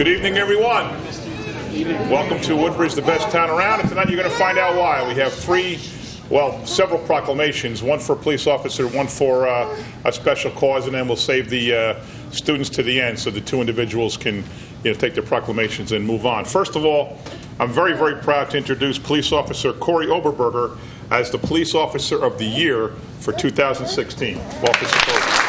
Good evening, everyone. Welcome to Woodbridge, the best town around. And tonight you're going to find out why. We have several proclamations, one for a police officer, one for a special cause, and then we'll save the students to the end so the two individuals can take their proclamations and move on. First of all, I'm very, very proud to introduce Police Officer Corey Oberberger as the Police Officer of the Year for 2016. Officer Corey.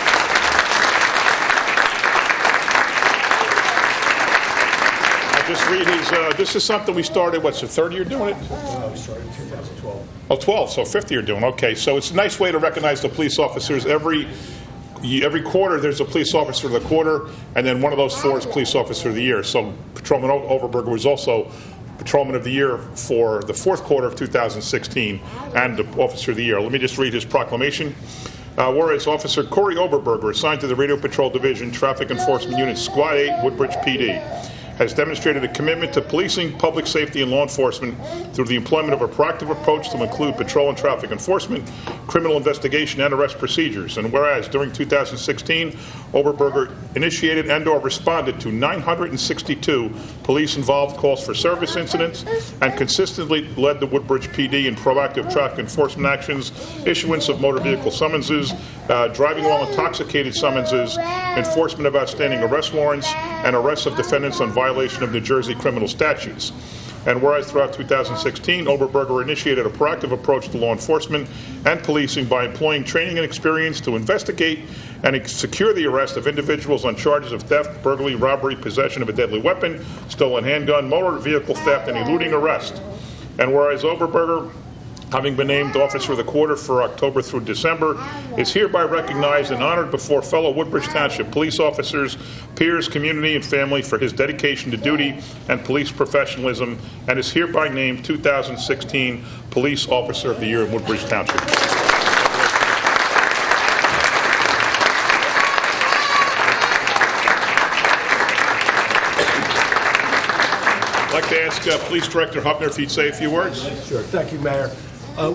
Just read his, this is something we started, what's the third year doing it? We started in 2012. Oh, 12, so fifth year doing, okay. So it's a nice way to recognize the police officers. Every quarter there's a police officer of the quarter, and then one of those four is police officer of the year. So Patrolman Overberger was also Patrolman of the Year for the fourth quarter of 2016 and the Officer of the Year. Let me just read his proclamation. Whereas Officer Corey Oberberger, assigned to the Radio Patrol Division, Traffic Enforcement Unit, Squad 8, Woodbridge PD, has demonstrated a commitment to policing, public safety, and law enforcement through the employment of a proactive approach to include patrol and traffic enforcement, criminal investigation, and arrest procedures. And whereas during 2016, Oberberger initiated and/or responded to 962 police-involved calls for service incidents and consistently led the Woodbridge PD in proactive traffic enforcement actions, issuance of motor vehicle summonses, driving while intoxicated summonses, enforcement of outstanding arrest warrants, and arrests of defendants on violation of New Jersey criminal statutes. And whereas throughout 2016, Oberberger initiated a proactive approach to law enforcement and policing by employing training and experience to investigate and secure the arrest of individuals on charges of theft, burglary, robbery, possession of a deadly weapon, stolen handgun, motor vehicle theft, and eluding arrest. And whereas Oberberger, having been named Officer of the Quarter for October through December, is hereby recognized and honored before fellow Woodbridge Township police officers, peers, community, and family for his dedication to duty and police professionalism, and is hereby named 2016 Police Officer of the Year in Woodbridge Township. I'd like to ask Police Director Hubner if he'd say a few words. Sure. Thank you, Mayor.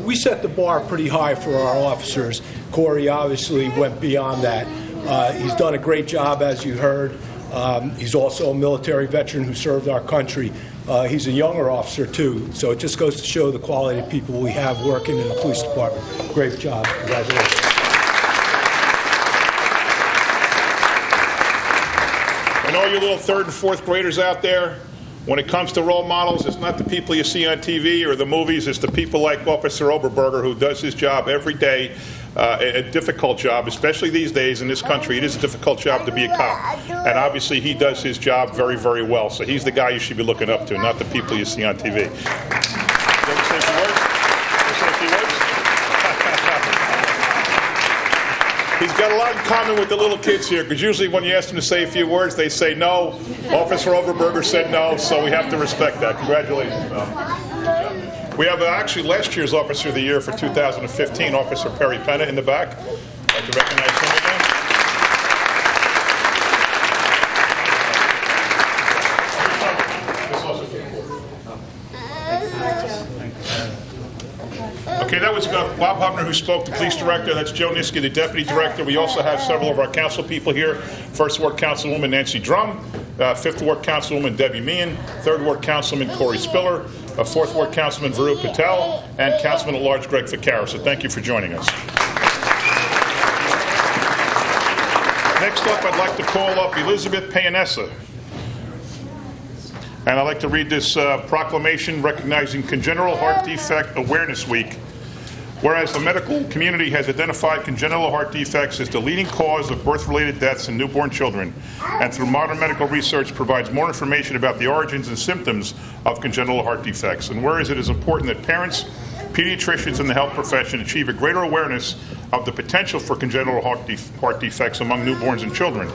We set the bar pretty high for our officers. Corey obviously went beyond that. He's done a great job, as you heard. He's also a military veteran who served our country. He's a younger officer, too. So it just goes to show the quality of people we have working in the police department. Great job. Congratulations. And all you little third and fourth graders out there, when it comes to role models, it's not the people you see on TV or the movies, it's the people like Officer Oberberger who does his job every day, a difficult job, especially these days in this country. It is a difficult job to be a cop. And obviously he does his job very, very well. So he's the guy you should be looking up to, not the people you see on TV. He's got a lot in common with the little kids here, because usually when you ask them to say a few words, they say no. Officer Oberberger said no, so we have to respect that. Congratulations, Mel. We have actually last year's Officer of the Year for 2015, Officer Perry Penna in the back. I'd like to recognize him again. Okay, that was Bob Hubner who spoke, the police director. That's Joe Niski, the deputy director. We also have several of our council people here. First Ward Councilwoman Nancy Drum, Fifth Ward Councilwoman Debbie Meehan, Third Ward Councilman Corey Spiller, Fourth Ward Councilman Varu Patel, and Councilman at Large Greg Ficarra. So thank you for joining us. Next up, I'd like to call up Elizabeth Payanessa. And I'd like to read this proclamation recognizing Congenital Heart Defect Awareness Week. Whereas the medical community has identified congenital heart defects as the leading cause of birth-related deaths in newborn children, and through modern medical research provides more information about the origins and symptoms of congenital heart defects. And whereas it is important that parents, pediatricians, and the health profession achieve a greater awareness of the potential for congenital heart defects among newborns and children.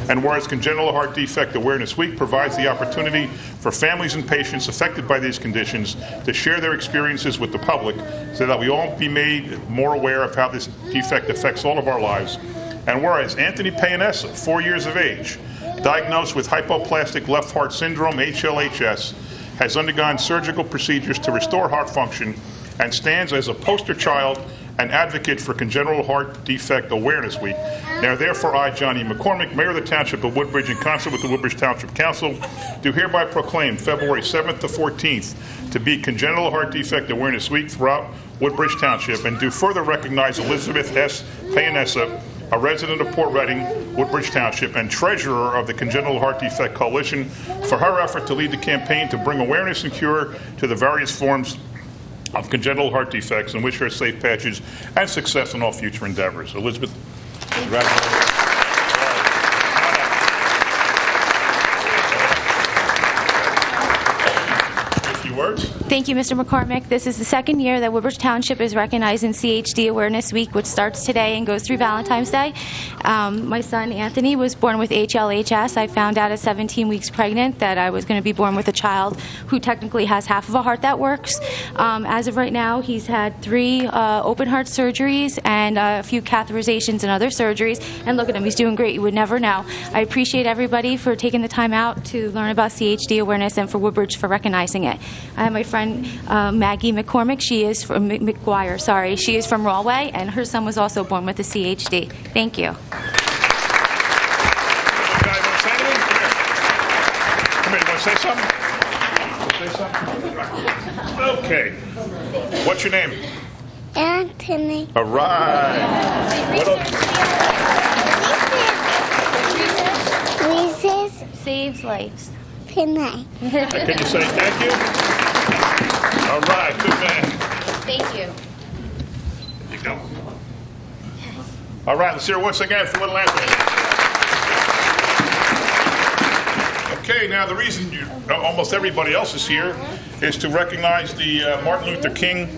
And whereas Congenital Heart Defect Awareness Week provides the opportunity for families and patients affected by these conditions to share their experiences with the public so that we all be made more aware of how this defect affects all of our lives. And whereas Anthony Payanessa, 4 years of age, diagnosed with hypoplastic left heart syndrome, HLHS, has undergone surgical procedures to restore heart function and stands as a poster child and advocate for Congenital Heart Defect Awareness Week. Now, therefore, I, Johnny McCormick, Mayor of the Township of Woodbridge, in concert with the Woodbridge Township Council, do hereby proclaim February 7th to 14th to be Congenital Heart Defect Awareness Week throughout Woodbridge Township, and do further recognize Elizabeth S. Payanessa, a resident of Port Reading, Woodbridge Township, and treasurer of the Congenital Heart Defect Coalition, for her effort to lead the campaign to bring awareness and cure to the various forms of congenital heart defects, and wish her safe passage and success in all future endeavors. Elizabeth, congratulations. Words. Thank you, Mr. McCormick. This is the second year that Woodbridge Township is recognizing CHD Awareness Week, which starts today and goes through Valentine's Day. My son, Anthony, was born with HLHS. I found out at 17 weeks pregnant that I was going to be born with a child who technically has half of a heart that works. As of right now, he's had 3 open heart surgeries and a few catheterizations and other surgeries. And look at him. He's doing great. You would never know. I appreciate everybody for taking the time out to learn about CHD awareness, and for Woodbridge for recognizing it. I have my friend Maggie McCormick. She is from McGuire. Sorry, she is from Rawway, and her son was also born with a CHD. Thank you. Come here. You want to say something? Okay. What's your name? Anthony. All right. What else? Reese's Saves lives. Pinay. Can you say thank you? All right, good man. Thank you. There you go. All right, let's hear it once again for little Anthony. Okay, now the reason almost everybody else is here is to recognize the Martin Luther King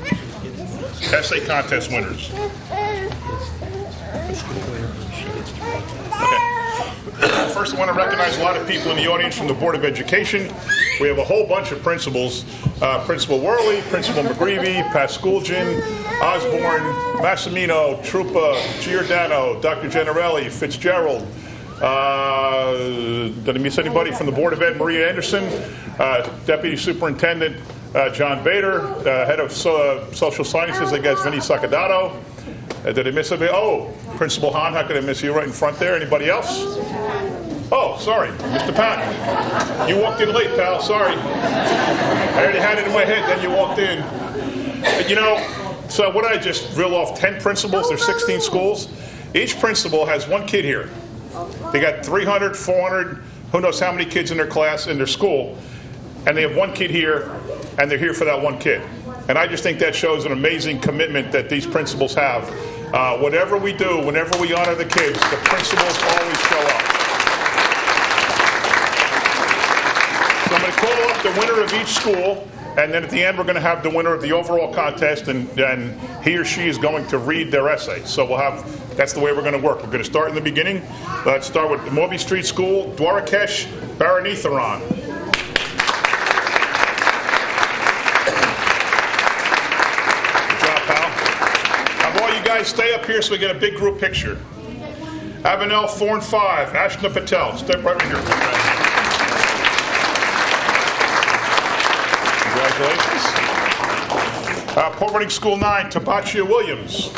essay contest winners. Okay. First, I want to recognize a lot of people in the audience from the Board of Education. We have a whole bunch of principals. Principal Worley, Principal McGreevy, Pascalgian, Osborne, Massimino, Trupa, Giordano, Dr. Generelli, Fitzgerald. Did I miss anybody from the Board of Ed? Maria Anderson, Deputy Superintendent John Bader, Head of Social Sciences, I guess, Vinny Sacadato. Did I miss anybody? Oh, Principal Hahn, how could I miss you right in front there? Anybody else? Oh, sorry, Mr. Patton. You walked in late, pal, sorry. I already had it in my head, then you walked in. You know, so what did I just reel off? 10 principals, there's 16 schools. Each principal has one kid here. They got 300, 400, who knows how many kids in their class, in their school, and they have one kid here, and they're here for that one kid. And I just think that shows an amazing commitment that these principals have. Whatever we do, whenever we honor the kids, the principals always show up. So I'm going to call up the winner of each school, and then at the end we're going to have the winner of the overall contest, and he or she is going to read their essay. So that's the way we're going to work. We're going to start in the beginning. Let's start with Moby Street School, Dwarakesh Baranitharan. Guys, stay up here so we get a big group picture. Avenel 4 and 5, Ashna Patel. Step right in here. Congratulations. Port Reading School 9, Tabachia Williams.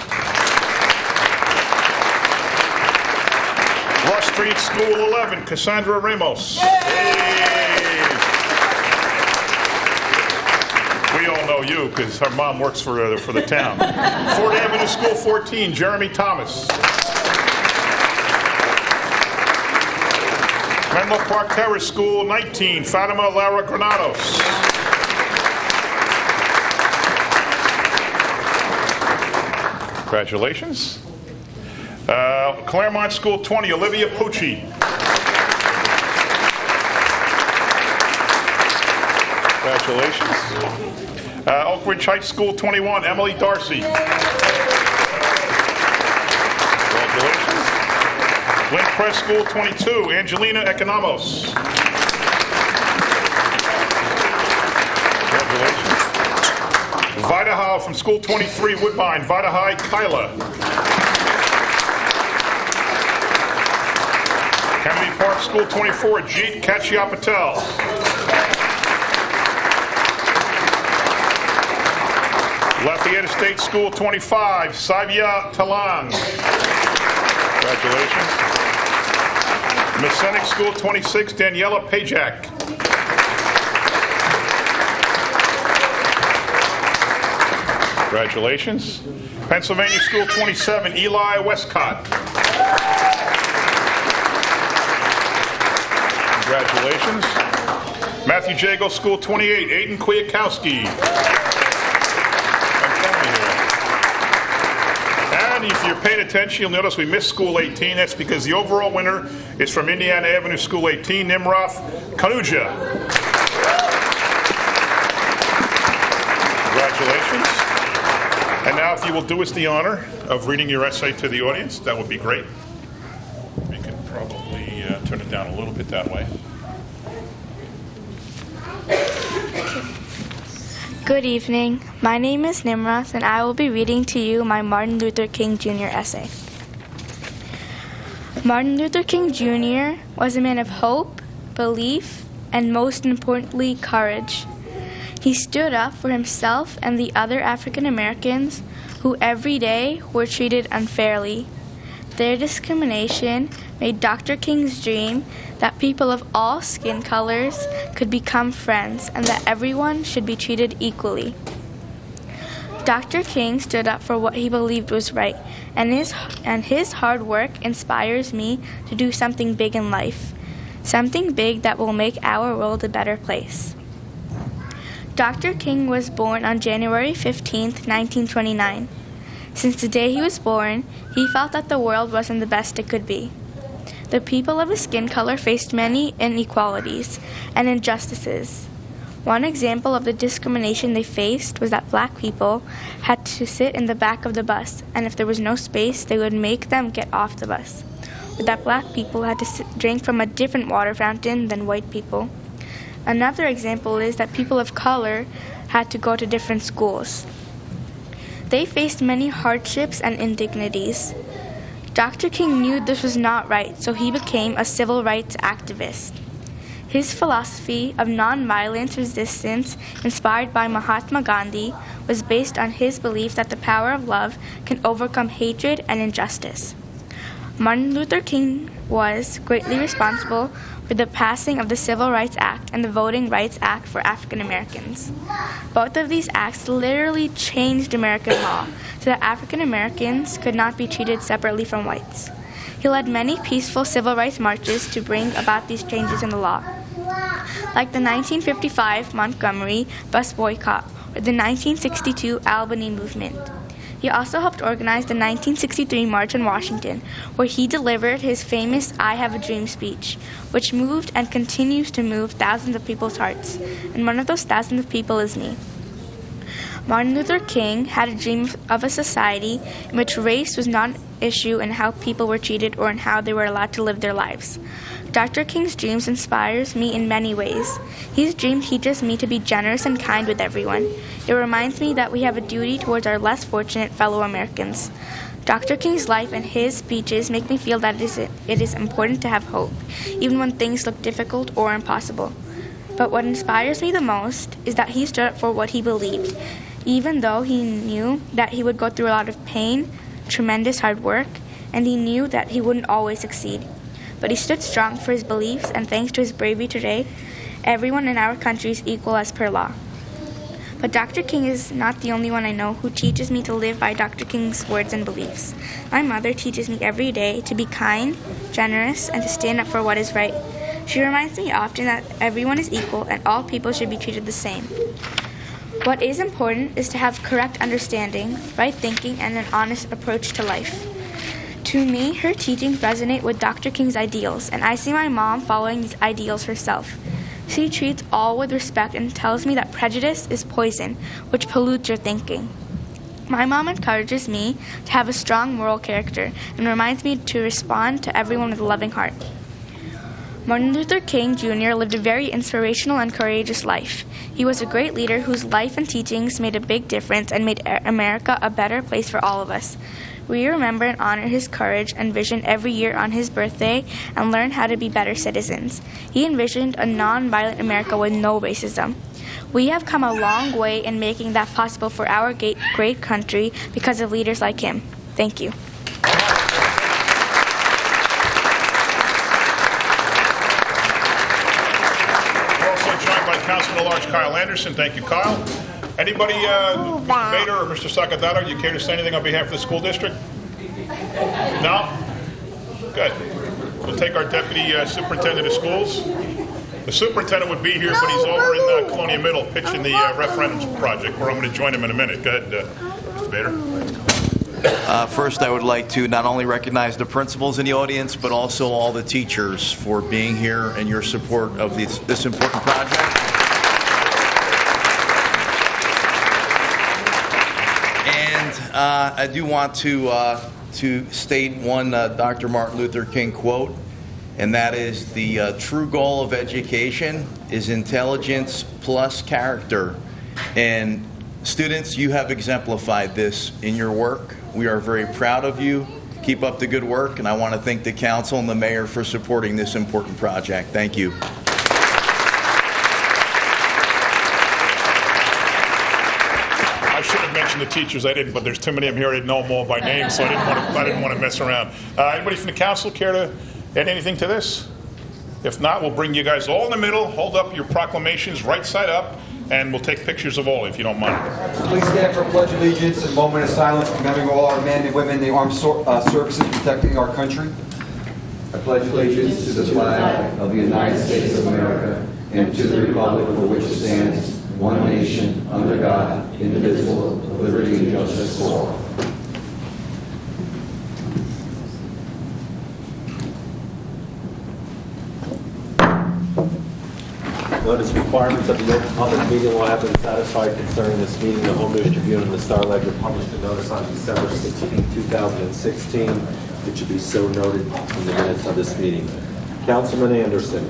Ross Street School 11, Cassandra Ramos. Hey. We all know you because her mom works for the town. Ford Avenue School 14, Jeremy Thomas. Menlo Park Terrace School 19, Fatima Lara Granados. Congratulations. Claremont School 20, Olivia Pucci. Congratulations. Oak Ridge Heights School 21, Emily Darcy. Congratulations. Link Press School 22, Angelina Economos. Congratulations. Vida High from School 23, Woodbine, Vida High, Kyla. Kennedy Park School 24, Jeet Kachia Patel. Lafayette State School 25, Savia Talang. Congratulations. Masonic School 26, Daniela Pajak. Congratulations. Pennsylvania School 27, Eli Westcott. Congratulations. Matthew Jago School 28, Aiden Kwiatkowski. And if you're paying attention, you'll notice we missed School 18. That's because the overall winner is from Indiana Avenue School 18, Nimroth Kanuja. Congratulations. And now if you will do us the honor of reading your essay to the audience, that would be great. We can probably turn it down a little bit that way. Good evening. My name is Nimroth, and I will be reading to you my Martin Luther King Jr. essay. Martin Luther King Jr. was a man of hope, belief, and most importantly, courage. He stood up for himself and the other African Americans who every day were treated unfairly. Their discrimination made Dr. King's dream that people of all skin colors could become friends and that everyone should be treated equally. Dr. King stood up for what he believed was right, and his hard work inspires me to do something big in life, something big that will make our world a better place. Dr. King was born on January 15, 1929. Since the day he was born, he felt that the world wasn't the best it could be. The people of his skin color faced many inequalities and injustices. One example of the discrimination they faced was that black people had to sit in the back of the bus, and if there was no space, they would make them get off the bus. Or that black people had to drink from a different water fountain than white people. Another example is that people of color had to go to different schools. They faced many hardships and indignities. Dr. King knew this was not right, so he became a civil rights activist. His philosophy of nonviolent resistance, inspired by Mahatma Gandhi, was based on his belief that the power of love can overcome hatred and injustice. Martin Luther King was greatly responsible for the passing of the Civil Rights Act and the Voting Rights Act for African Americans. Both of these acts literally changed American law so that African Americans could not be treated separately from whites. He led many peaceful civil rights marches to bring about these changes in the law, like the 1955 Montgomery bus boycott or the 1962 Albany movement. He also helped organize the 1963 March on Washington, where he delivered his famous I Have a Dream speech, which moved and continues to move thousands of people's hearts. And one of those thousands of people is me. Martin Luther King had a dream of a society in which race was not an issue in how people were treated or in how they were allowed to live their lives. Dr. King's dreams inspires me in many ways. His dream teaches me to be generous and kind with everyone. It reminds me that we have a duty towards our less fortunate fellow Americans. Dr. King's life and his speeches make me feel that it is important to have hope, even when things look difficult or impossible. But what inspires me the most is that he stood up for what he believed, even though he knew that he would go through a lot of pain, tremendous hard work, and he knew that he wouldn't always succeed. But he stood strong for his beliefs, and thanks to his bravery today, everyone in our country is equal as per law. But Dr. King is not the only one I know who teaches me to live by Dr. King's words and beliefs. My mother teaches me every day to be kind, generous, and to stand up for what is right. She reminds me often that everyone is equal and all people should be treated the same. What is important is to have correct understanding, right thinking, and an honest approach to life. To me, her teachings resonate with Dr. King's ideals, and I see my mom following these ideals herself. She treats all with respect and tells me that prejudice is poison, which pollutes your thinking. My mom encourages me to have a strong moral character and reminds me to respond to everyone with a loving heart. Martin Luther King Jr. lived a very inspirational and courageous life. He was a great leader whose life and teachings made a big difference and made America a better place for all of us. We remember and honor his courage and vision every year on his birthday and learn how to be better citizens. He envisioned a non-violent America with no racism. We have come a long way in making that possible for our great country because of leaders like him. Thank you. We're also joined by Councilman-at-Large Kyle Anderson. Thank you, Kyle. Anybody, Bader or Mr. Sakadaro, you care to say anything on behalf of the school district? No? Good. We'll take our Deputy Superintendent of Schools. The superintendent would be here, but he's over in Colonia Middle pitching the referendum project, where I'm going to join him in a minute. Go ahead, Mr. Bader. First, I would like to not only recognize the principals in the audience, but also all the teachers for being here and your support of this important project. And I do want to state one Dr. Martin Luther King quote, and that is, the true goal of education is intelligence plus character. And students, you have exemplified this in your work. We are very proud of you. Keep up the good work, and I want to thank the council and the mayor for supporting this important project. Thank you. I should have mentioned the teachers. I didn't, but there's too many of them here. I didn't know them all by name, so I didn't want to mess around. Anybody from the council care to add anything to this? If not, we'll bring you guys all in the middle. Hold up your proclamations right side up, and we'll take pictures of all, if you don't mind. Please stand for Pledge of Allegiance and a moment of silence, remembering all our men and women in the armed services protecting our country. I pledge allegiance to the flag of the United States of America and to the republic for which it stands, one nation, under God, indivisible, with liberty and justice for all. Notice requirements of the Open Public Meeting Law have been satisfied concerning this meeting. The Home News Tribune and the Star Ledger published a notice on December 16, 2016. It should be so noted in the minutes of this meeting. Councilman Anderson.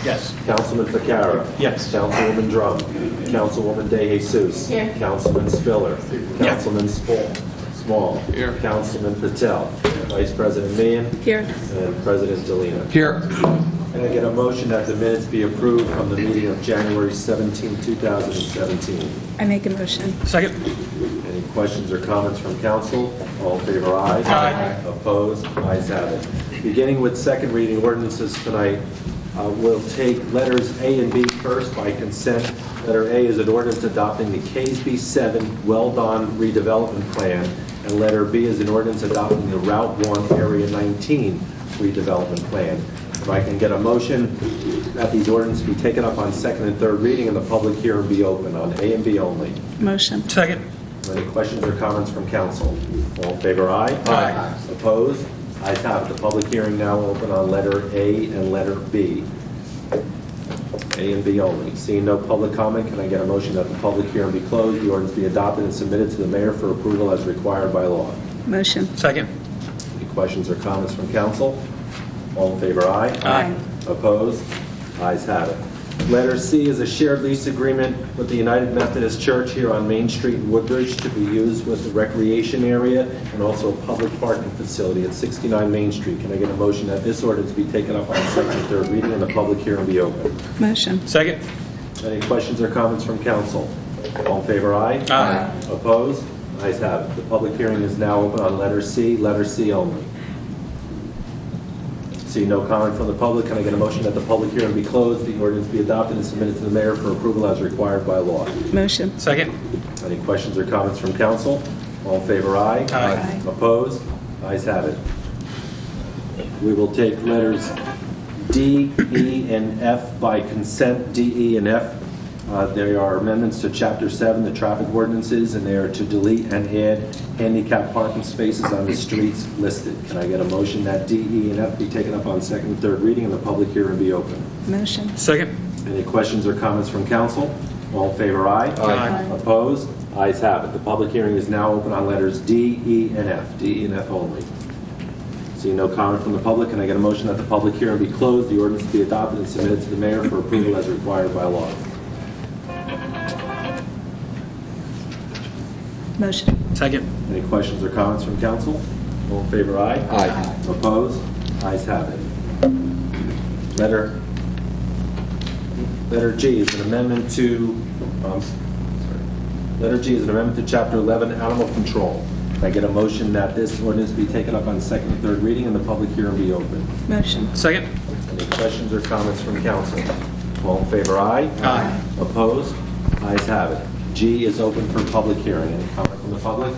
Yes. Councilman Ficarra. Yes. Councilwoman Drum. Councilwoman De Jesus. Here. Councilman Spiller. Councilman Small. Here. Councilman Patel. Vice President Meehan. Here. And President Delina. Here. Can I get a motion that the minutes be approved from the meeting of January 17, 2017? I make a motion. Second. Any questions or comments from council? All in favor, aye. Aye. Opposed? Ayes have it. Beginning with second reading ordinances tonight, we'll take letters A and B first by consent. Letter A is an ordinance adopting the KSB 7 Well-Don redevelopment plan, and letter B is an ordinance adopting the Route 1 Area 19 redevelopment plan. If I can get a motion that these ordinances be taken up on second and third reading and the public hearing be open on A and B only. Motion. Second. Any questions or comments from council? All in favor, aye. Aye. Opposed? Ayes have it. The public hearing now open on letter A and letter B. A and B only. Seeing no public comment, can I get a motion that the public hearing be closed, the ordinance be adopted and submitted to the mayor for approval as required by law? Motion. Second. Any questions or comments from council? All in favor, aye. Aye. Opposed? Ayes have it. Letter C is a shared lease agreement with the United Methodist Church here on Main Street in Woodbridge to be used with the recreation area and also a public parking facility at 69 Main Street. Can I get a motion that this ordinance be taken up on second and third reading and the public hearing be open? Motion. Second. Any questions or comments from council? All in favor, aye. Aye. Opposed? Ayes have it. The public hearing is now open on letter C only. See no comment from the public. Can I get a motion that the public hearing be closed, the ordinance be adopted and submitted to the mayor for approval as required by law? Motion. Second. Any questions or comments from council? All in favor, aye. Aye. Opposed? Ayes have it. We will take letters D, E, and F by consent. D, E, and F. They are amendments to Chapter 7, the traffic ordinances, and they are to delete and add handicap parking spaces on the streets listed. Can I get a motion that D, E, and F be taken up on second and third reading and the public hearing be open? Motion. Second. Any questions or comments from council? All in favor, aye. Aye. Opposed? Ayes have it. The public hearing is now open on letters D, E, and F. D, E, and F only. Seeing no comment from the public, can I get a motion that the public hearing be closed, the ordinance be adopted, and submitted to the mayor for approval as required by law? Motion. Second. Any questions or comments from council? All in favor, aye? Aye. Opposed? Ayes have it. Letter G is an amendment to, Letter G is an amendment to Chapter 11, Animal Control. Can I get a motion that this ordinance be taken up on second and third reading and the public hearing be open? Motion. Second. Any questions or comments from council? All in favor, aye? Aye. Opposed? Ayes have it. G is open for public hearing. Any comment from the public?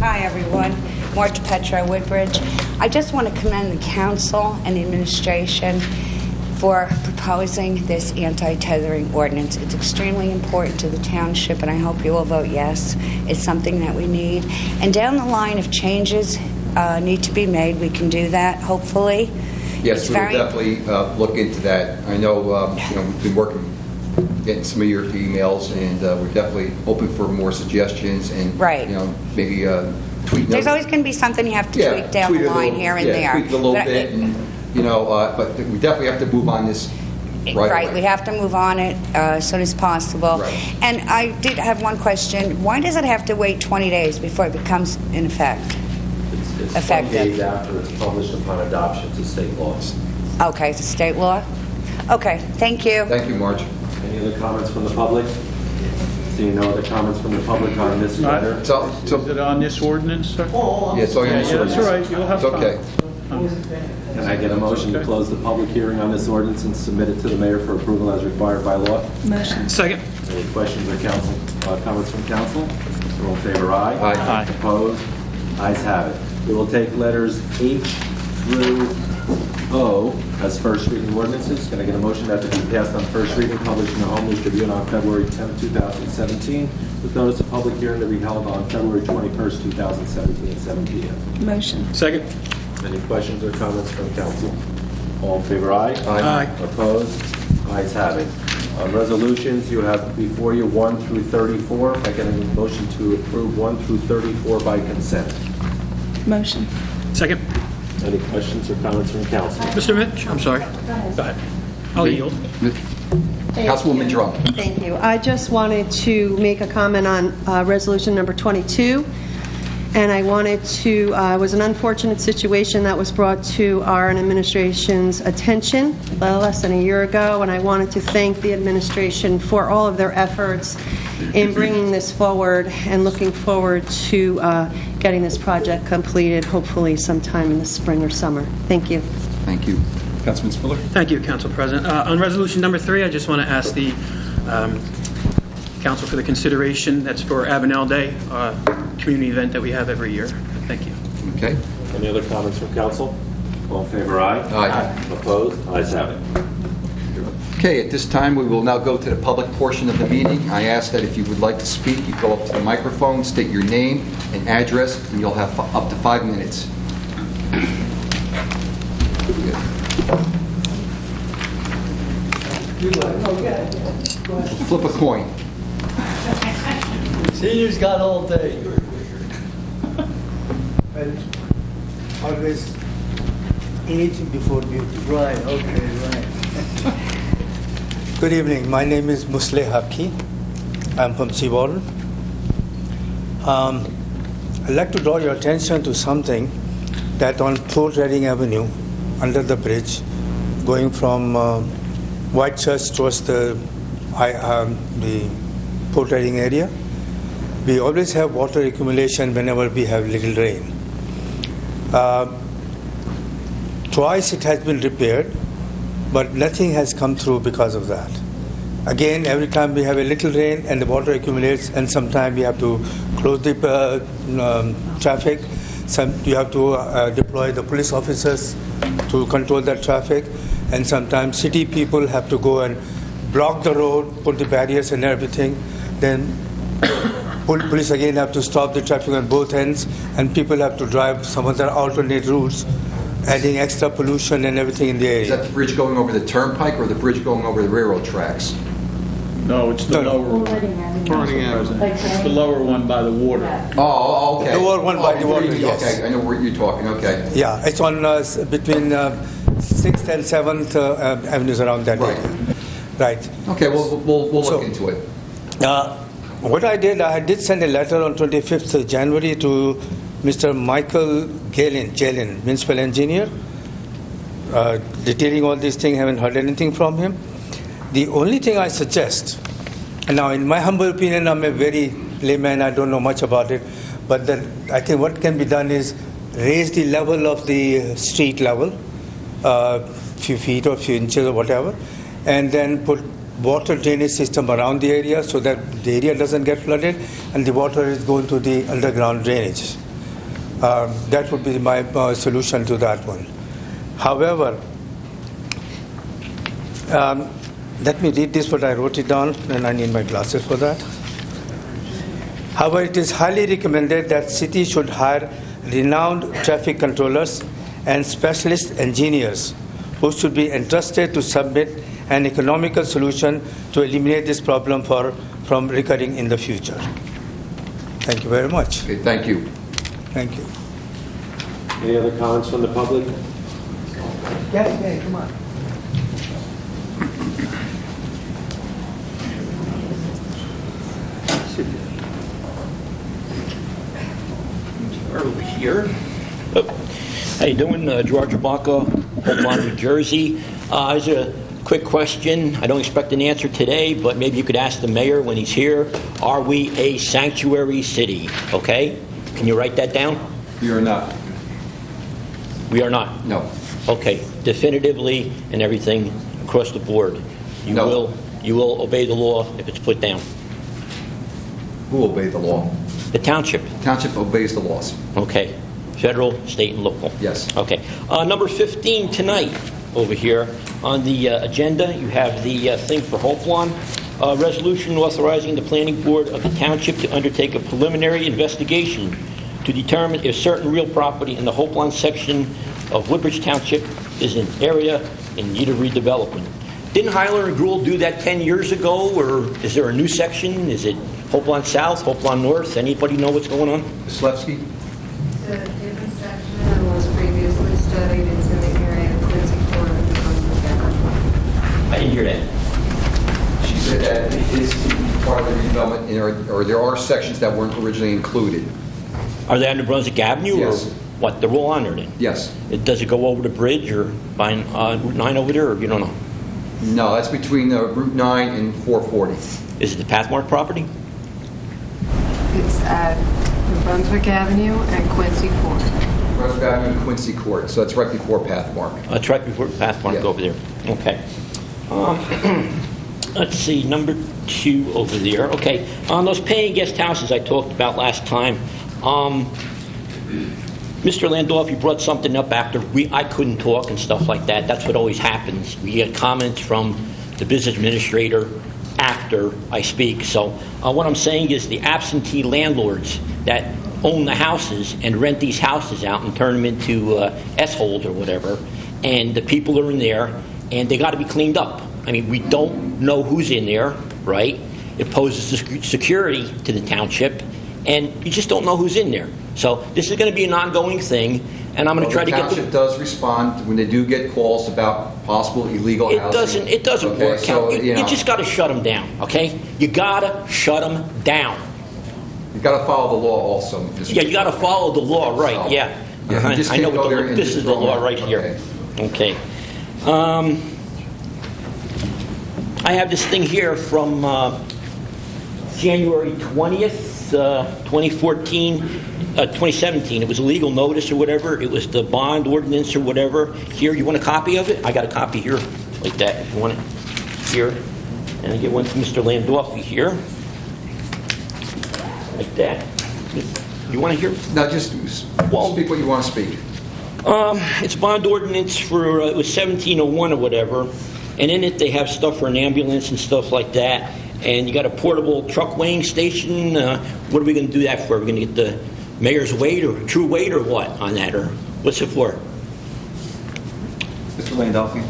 Hi, everyone. Marge Petra, Woodbridge. I just want to commend the council and the administration for proposing this anti-tethering ordinance. It's extremely important to the township, and I hope you will vote yes. It's something that we need. And down the line, if changes need to be made, we can do that, hopefully. Yes, we'll definitely look into that. I know, we've been working, getting some of your emails, and we're definitely open for more suggestions and, Right. maybe tweak. There's always going to be something you have to tweak down the line here and there. Tweak it a little bit, and, but we definitely have to move on this right Right, away. we have to move on it as soon as possible. Right. And I did have one question. Why does it have to wait 20 days before it becomes in effect? It's Effective. 20 days after it's published upon adoption to state laws. Okay, it's a state law? Okay, thank you. Thank you, Marge. Any other comments from the public? Seeing no other comments from the public on this matter? Is it on this ordinance, sir? Yeah, it's all your Yeah, that's all right. You'll have It's okay. Can I get a motion to close the public hearing on this ordinance and submit it to the mayor for approval as required by law? Motion. Second. Any questions or comments from council? All in favor, aye? Aye. Opposed? Ayes have it. We will take letters H through O as first reading ordinances. Can I get a motion that they be passed on first reading, published in the Home News Tribune on February 10, 2017, with notice of public hearing to be held on February 21st, 2017 at 7 p.m. Motion. Second. Any questions or comments from council? All in favor, aye? Aye. Opposed? Ayes have it. Resolutions, you have before you 1 through 34. If I get a motion to approve 1 through 34 by consent. Motion. Second. Any questions or comments from council? Mr. Mitch, I'm sorry. Go ahead. I'll yield. Councilwoman Drum. Thank you. I just wanted to make a comment on resolution number 22. And I wanted to, it was an unfortunate situation that was brought to our administration's attention less than a year ago, and I wanted to thank the administration for all of their efforts in bringing this forward and looking forward to getting this project completed, hopefully sometime in the spring or summer. Thank you. Thank you. Councilman Spiller? Thank you, Council President. On resolution number 3, I just want to ask the Council for the consideration. That's for Avenel Day, community event that we have every year. Thank you. Okay. Any other comments from council? All in favor, aye? Aye. Opposed? Ayes have it. Okay, at this time, we will now go to the public portion of the meeting. I ask that if you would like to speak, you go up to the microphone, state your name and address, and you'll have up to 5 minutes. Flip a coin. Seniors got all day. Well, always age before beauty. Right, okay, right. Good evening. My name is Musleh Haki. I'm from Seawater. I'd like to draw your attention to something that on Port Reading Avenue, under the bridge, going from White Church towards the Port Reading area, we always have water accumulation whenever we have little rain. Twice it has been repaired, but nothing has come through because of that. Again, every time we have a little rain and the water accumulates, and sometimes we have to close the traffic. You have to deploy the police officers to control that traffic, and sometimes city people have to go and block the road, put the barriers and everything. Then police again have to stop the traffic on both ends, and people have to drive some other alternate routes, adding extra pollution and everything in the area. Is that the bridge going over the turnpike or the bridge going over the railroad tracks? No, it's the lower one. It's the lower one by the water. Oh, okay. The lower one by the water, yes. Okay, I know where you're talking, okay. Yeah, it's on between 6th and 7th avenues around that area. Right. Okay, we'll look into it. What I did send a letter on 25th of January to Mr. Michael Jalen, municipal engineer, detailing all these things. Haven't heard anything from him. The only thing I suggest, and now in my humble opinion, I'm a very layman, I don't know much about it, but I think what can be done is raise the level of the street level, few feet or few inches or whatever, and then put water drainage system around the area so that the area doesn't get flooded and the water is going to the underground drainage. That would be my solution to that one. However, let me read this, what I wrote it down, and I need my glasses for that. However, it is highly recommended that city should hire renowned traffic controllers and specialist engineers who should be entrusted to submit an economical solution to eliminate this problem from recurring in the future. Thank you very much. Okay, thank you. Thank you. Any other comments from the public? Yeah, come on. Over here. How you doing? George Abaka, Oakland, New Jersey. There's a quick question. I don't expect an answer today, but maybe you could ask the mayor when he's here. Are we a sanctuary city? Okay? Can you write that down? We are not. We are not? No. Okay. Definitively and everything across the board. You will obey the law if it's put down. Who obeyed the law? The township. The township obeys the laws. Okay. Federal, state, and local. Yes. Okay. Number 15 tonight over here on the agenda, you have the thing for Hopewell. Resolution authorizing the planning board of the township to undertake a preliminary investigation to determine if certain real property in the Hopewell section of Woodbridge Township is an area in need of redevelopment. Didn't Hyler and Gruel do that 10 years ago, or is there a new section? Is it Hopewell South, Hopewell North? Anybody know what's going on? Slevsky? It's a different section than was previously studied. It's in the area of Quincy Court. I didn't hear that. She said that it is part of the redevelopment, or there are sections that weren't originally included. Are they on New Brunswick Avenue? Yes. Or what? They're all on there then? Yes. Does it go over the bridge or by Route 9 over there, or you don't know? No, that's between Route 9 and 440. Is it the Pathmark property? It's at New Brunswick Avenue and Quincy Court. Brunswick Avenue and Quincy Court, so it's right before Pathmark. It's right before Pathmark over there. Okay. Let's see, number 2 over there. Okay, on those paying guest houses I talked about last time, Mr. Landolf, you brought something up after I couldn't talk and stuff like that. That's what always happens. We get comments from the business administrator after I speak. So what I'm saying is the absentee landlords that own the houses and rent these houses out and turn them into S-holes or whatever, and the people are in there, and they got to be cleaned up. I mean, we don't know who's in there, right? It poses security to the township, and you just don't know who's in there. So this is going to be an ongoing thing, and I'm going to try to get the township does respond when they do get calls about possible illegal housing. It doesn't work. So, you just got to shut them down, okay? You got to shut them down. You got to follow the law also. Yeah, you got to follow the law, right? Yeah. I know what this is the law right here. Okay. I have this thing here from January 20th. 2017. It was a legal notice or whatever. It was the bond ordinance or whatever. Here, you want a copy of it? I got a copy here, like that. If you want it here, and I get one from Mr. Landolfi here, like that. You want to hear? No, just speak what you want to speak. It's bond ordinance for it was 1701 or whatever, and in it they have stuff for an ambulance and stuff like that. And you got a portable truck weighing station. What are we going to do that for? Are we going to get the mayor's weight or true weight or what on that? Or what's it for? Mr. Landolfi.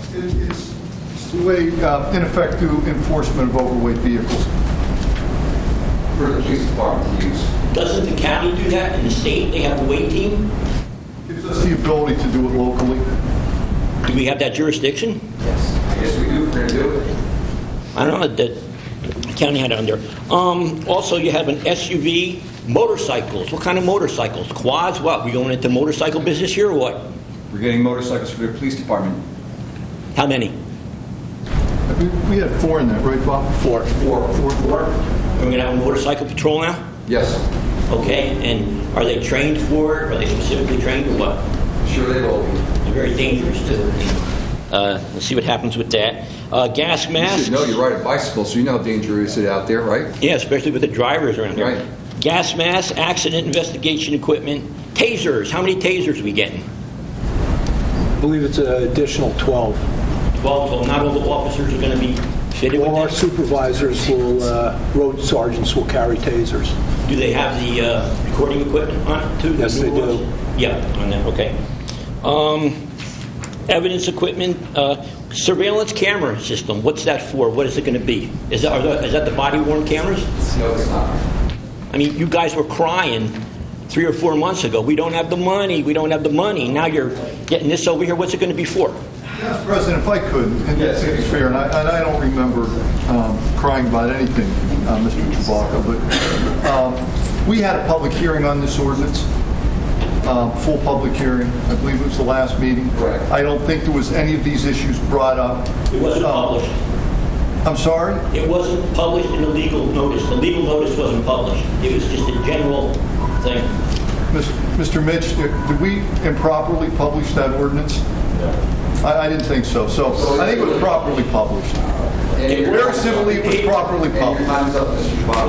It's the way, in effect, to enforcement of overweight vehicles. For the police department to use. Doesn't the county do that? In the state, they have a weight team? Gives us the ability to do it locally. Do we have that jurisdiction? Yes. Yes, we do. We're going to do it. I don't know. County had it on there. Also, you have an SUV, motorcycles. What kind of motorcycles? Quads? What? We going into motorcycle business here or what? We're getting motorcycles for the police department. How many? We had 4 in that, right, Bob? 4. We're going to have a motorcycle patrol now? Yes. Okay, and are they trained for it? Are they specifically trained or what? Sure they will be. They're very dangerous too. We'll see what happens with that. Gas masks. You should know you ride a bicycle, so you know how dangerous it is out there, right? Yeah, especially with the drivers around here. Right. Gas masks, accident investigation equipment, tasers. How many tasers are we getting? I believe it's an additional 12. 12, so not all the officers are going to be fitted with All our them? supervisors will, road sergeants will carry tasers. Do they have the recording equipment on it too? Yes, they do. Yeah, on that, okay. Evidence equipment, surveillance camera system, what's that for? What is it going to be? Is that the body-worn cameras? No, it's not. I mean, you guys were crying 3 or 4 months ago, we don't have the money, we don't have the money. Now you're getting this over here. What's it going to be for? Mr. President, if I could, and that's fair, and I don't remember crying about anything, Mr. Chewbacca, but we had a public hearing on this ordinance, full public hearing. I believe it was the last meeting. Correct. I don't think there was any of these issues brought up. It wasn't published. I'm sorry? It wasn't published in the legal notice. The legal notice wasn't published. It was just a general thing. Mr. Mitch, did we improperly publish that ordinance? No. I didn't think so. So I think it was properly published. Very simply, it was properly published. Your time's up, Mr. Chewbacca.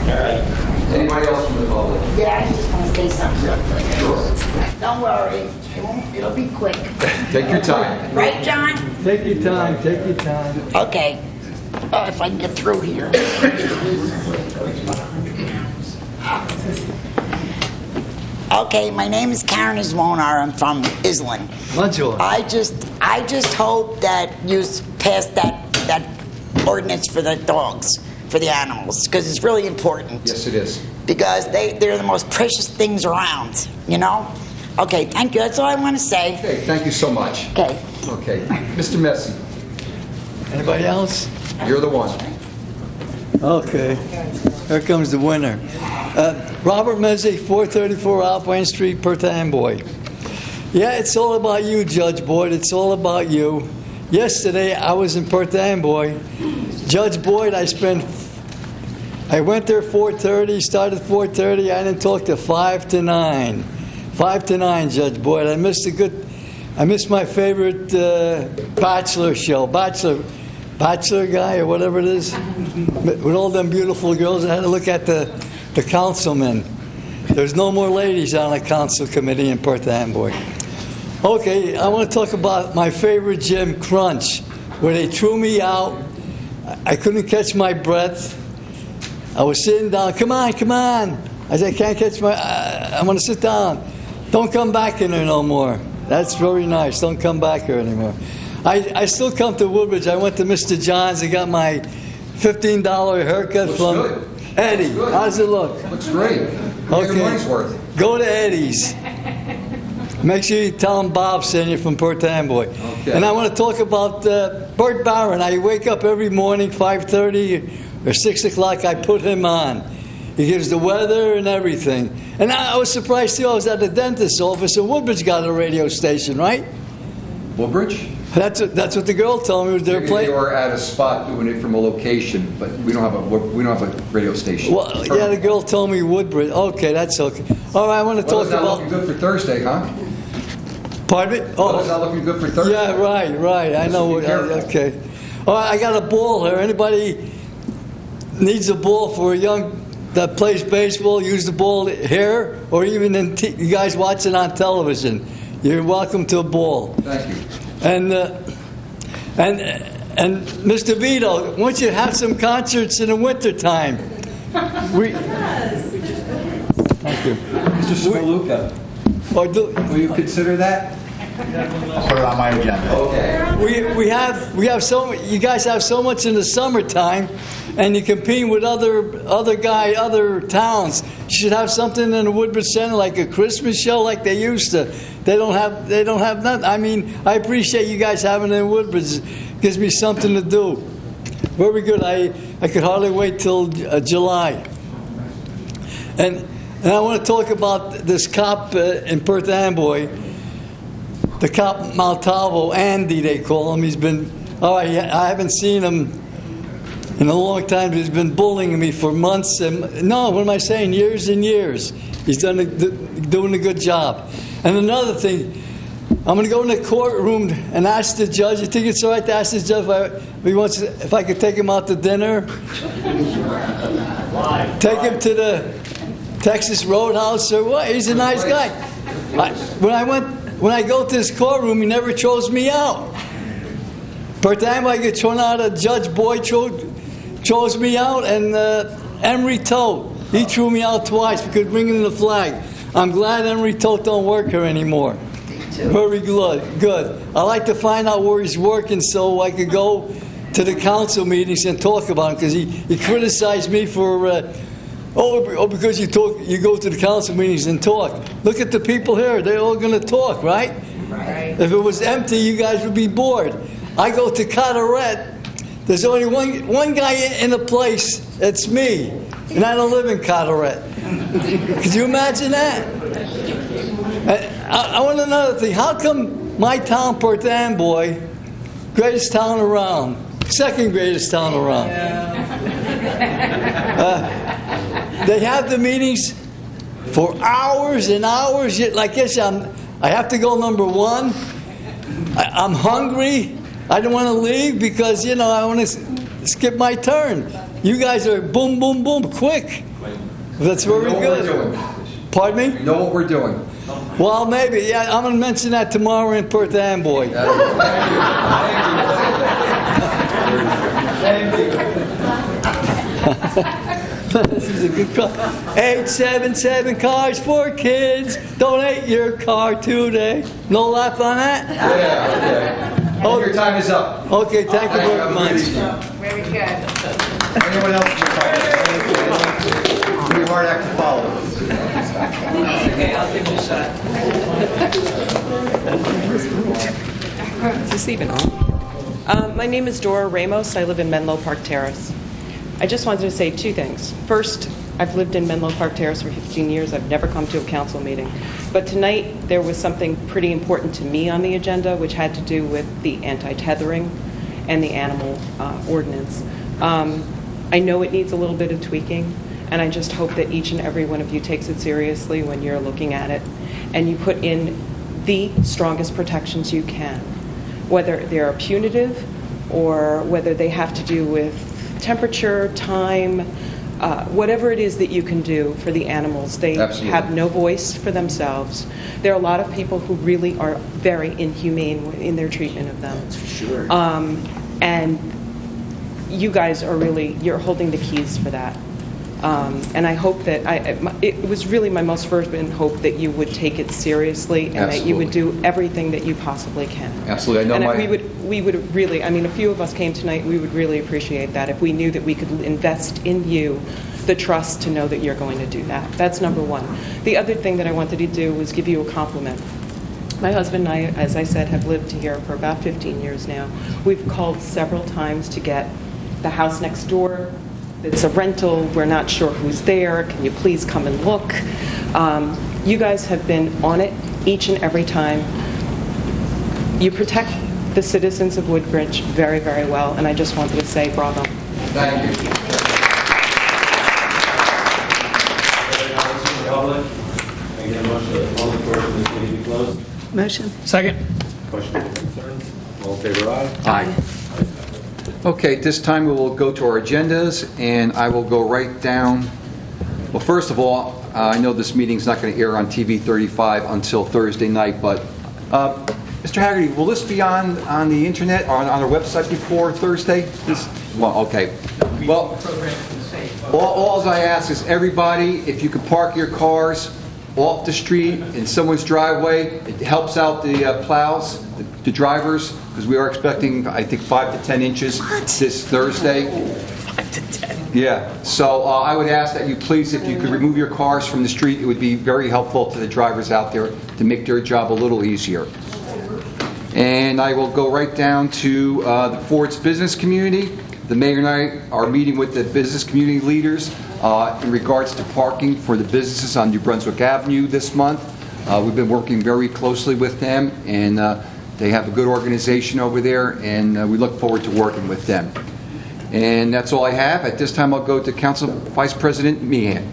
All right. Anybody else from the public? Yeah, I just want to say something. Sure. Don't worry, it'll be quick. Take your time. Right, John? Take your time, take your time. Okay. If I can get through here. Okay, my name is Karen Iswonar. I'm from Island. Bonjour. I just hope that you pass that ordinance for the dogs, for the animals, because it's really important. Yes, it is. Because they're the most precious things around, you know? Okay, thank you. That's all I want to say. Okay, thank you so much. Okay. Okay. Mr. Messi, Anybody else? you're the one. Okay. Here comes the winner. Robert Mezzi, 434 Alpine Street, Perth Amboy. Yeah, it's all about you, Judge Boyd. It's all about you. Yesterday, I was in Perth Amboy. Judge Boyd, I went there 4:30, started 4:30. I didn't talk till 5 to 9. 5 to 9, Judge Boyd. I missed my favorite Bachelor show. Bachelor guy or whatever it is, with all them beautiful girls. I had to look at the councilmen. There's no more ladies on the council committee in Perth Amboy. Okay, I want to talk about my favorite gym, Crunch, where they threw me out. I couldn't catch my breath. I was sitting down. Come on. I said, I can't catch I'm going to sit down. Don't come back in there no more. That's very nice. Don't come back here anymore. I still come to Woodbridge. I went to Mr. John's and got my $15 haircut from good. Eddie. How's it look? Looks great. Okay. Your money's worth. Go to Eddie's. Make sure you tell him Bob sent you from Perth Amboy. Okay. And I want to talk about Bert Barron. I wake up every morning, 5:30 or 6 o'clock. I put him on. He gives the weather and everything. And I was surprised too. I was at the dentist's office, and Woodbridge got a radio station, right? Woodbridge? That's what the girl told me. They were Maybe playing. they were at a spot doing it from a location, but we don't have a radio station. Well, yeah, the girl told me Woodbridge. Okay, that's okay. All right, I want to talk Not about. looking good for Thursday, huh? Pardon me? Oh, Not looking good for Thursday. yeah, right. I know. Be careful. Okay. All right, I got a ball here. Anybody needs a ball for a young that plays baseball? Use the ball here, or even you guys watching on television. You're welcome to a ball. Thank you. And Mr. Vito, why don't you have some concerts in the wintertime? Thank you. Mr. Smaluka, will you consider that? I'll put it on my agenda. Okay. We have so you guys have so much in the summertime, and you compete with other towns. You should have something in the Woodbridge Center like a Christmas show like they used to. They don't have nothing. I mean, I appreciate you guys having it in Woodbridge. It gives me something to do. Very good. I could hardly wait till July. And I want to talk about this cop in Perth Amboy, the cop Maltavo, Andy they call him. He's been, I haven't seen him in a long time. He's been bullying me for months. And no, what am I saying? Years and years. He's doing a good job. And another thing, I'm going to go in the courtroom and ask the judge. You think it's all right to ask the judge if I could take him out to dinner? Take him to the Texas Roadhouse or what? He's a nice guy. When I go to his courtroom, he never throws me out. Per time I get thrown out, Judge Boyd throws me out, and Emery Tote, he threw me out twice because bringing the flag. I'm glad Emery Tote don't work here anymore. Very good. I like to find out where he's working so I could go to the council meetings and talk about him, because he criticized me for because you go to the council meetings and talk. Look at the people here; they're all going to talk, right? Right. If it was empty, you guys would be bored. I go to Carteret. There's only one guy in the place. It's me, and I don't live in Carteret. Could you imagine that? I want another thing. How come my town, Perth Amboy, greatest town around, second greatest town around, they have the meetings for hours and hours. Like this, I have to go number one. I'm hungry. I don't want to leave because, I want to skip my turn. You guys are boom, boom, boom, quick. That's very good. What we're doing. Pardon me? You know what we're doing. Well, maybe. Yeah, I'm going to mention that tomorrow in Perth Amboy. This is a good call. 877 Cars for Kids. Donate your car today. No laugh on that? Yeah. Oh, your time is up. Okay, thank you very much. Very good. Anyone else? Pretty hard act to follow. Okay, I'll give it a shot. Is this even on? My name is Dora Ramos. I live in Menlo Park Terrace. I just wanted to say two things. First, I've lived in Menlo Park Terrace for 15 years. I've never come to a council meeting. But tonight, there was something pretty important to me on the agenda, which had to do with the anti-tethering and the animal ordinance. I know it needs a little bit of tweaking, and I just hope that each and every one of you takes it seriously when you're looking at it, and you put in the strongest protections you can, whether they're punitive or whether they have to do with temperature, time, whatever it is that you can do for the animals. They Absolutely. have no voice for themselves. There are a lot of people who really are very inhumane in their treatment of them. That's for sure. And you guys are you're holding the keys for that. And I hope that it was really my most fervent hope that you would take it seriously and Absolutely. that you would do everything that you possibly can. Absolutely. I know we would really, a few of us came tonight, we would really appreciate that if we knew that we could invest in you the trust to know that you're going to do that. That's number one. The other thing that I wanted to do was give you a compliment. My husband and I, as I said, have lived here for about 15 years now. We've called several times to get the house next door. It's a rental. We're not sure who's there. Can you please come and look? You guys have been on it each and every time. You protect the citizens of Woodbridge very, very well, and I just wanted to say bravo. Thank you. Motion. Second. Questions or concerns? All in favor, aye? Aye. Okay, at this time we will go to our agendas, and I will go right down. Well, first of all, I know this meeting's not going to air on TV 35 until Thursday night, but Mr. Haggerty, will this be on the internet or on our website before Thursday? Well, okay. Well, all I ask is everybody, if you could park your cars off the street in someone's driveway, it helps out the plows, the drivers, because we are expecting, I think, 5 to 10 inches this Thursday. 5 to 10. Yeah, so I would ask that you please, if you could remove your cars from the street, it would be very helpful to the drivers out there to make their job a little easier. And I will go right down to the Ford's business community. The mayor and I are meeting with the business community leaders in regards to parking for the businesses on New Brunswick Avenue this month. We've been working very closely with them, and they have a good organization over there, and we look forward to working with them. And that's all I have. At this time, I'll go to Council Vice President Meehan.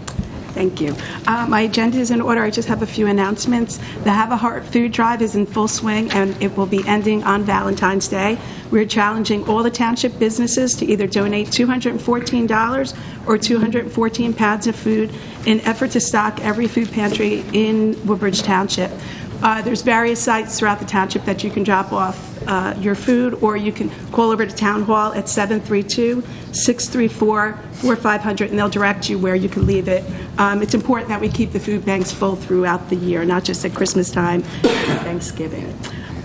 Thank you. My agenda is in order. I just have a few announcements. The Have a Heart food drive is in full swing, and it will be ending on Valentine's Day. We're challenging all the township businesses to either donate $214 or 214 pounds of food in effort to stock every food pantry in Woodbridge Township. There's various sites throughout the township that you can drop off your food, or you can call over to Town Hall at 732-634-4500, and they'll direct you where you can leave it. It's important that we keep the food banks full throughout the year, not just at Christmas time and Thanksgiving.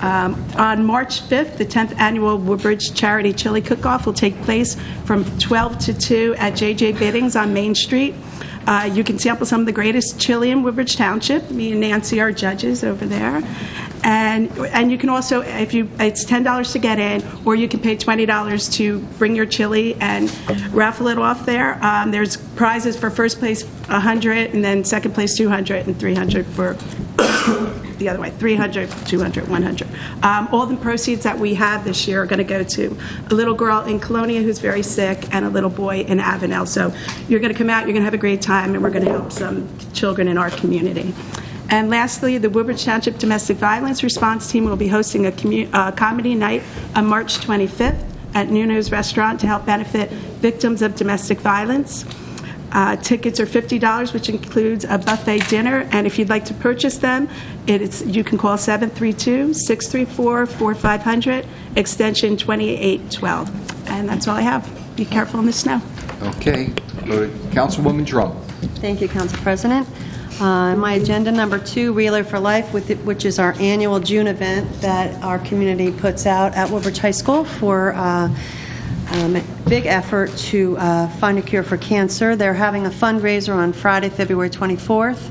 On March 5th, the 10th annual Woodbridge Charity Chili Cook-Off will take place from 12 to 2 at J.J. Biddings on Main Street. You can sample some of the greatest chili in Woodbridge Township. Me and Nancy are judges over there. And you can also, it's $10 to get in, or you can pay $20 to bring your chili and raffle it off there. There's prizes for first place $100, and then second place $200, and $300 for the other way, $300, $200, $100. All the proceeds that we have this year are going to go to a little girl in Colonia who's very sick and a little boy in Avenel. So you're going to come out, you're going to have a great time, and we're going to help some children in our community. And lastly, the Woodbridge Township Domestic Violence Response Team will be hosting a comedy night on March 25th at Nuno's Restaurant to help benefit victims of domestic violence. Tickets are $50, which includes a buffet dinner, and if you'd like to purchase them, you can call 732-634-4500, extension 2812. And that's all I have. Be careful in the snow. Okay. Go to Councilwoman Drum. Thank you, Council President. My agenda number 2, Reeler for Life, which is our annual June event that our community puts out at Woodbridge High School for a big effort to find a cure for cancer. They're having a fundraiser on Friday, February 24th.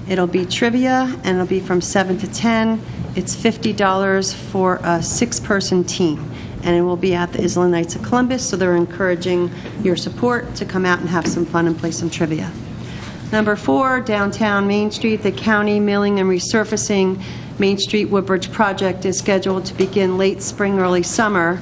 It'll be trivia, and it'll be from 7 to 10. It's $50 for a 6-person team, and it will be at the Island Knights of Columbus, so they're encouraging your support to come out and have some fun and play some trivia. Number 4, downtown Main Street, the county milling and resurfacing Main Street Woodbridge project is scheduled to begin late spring, early summer.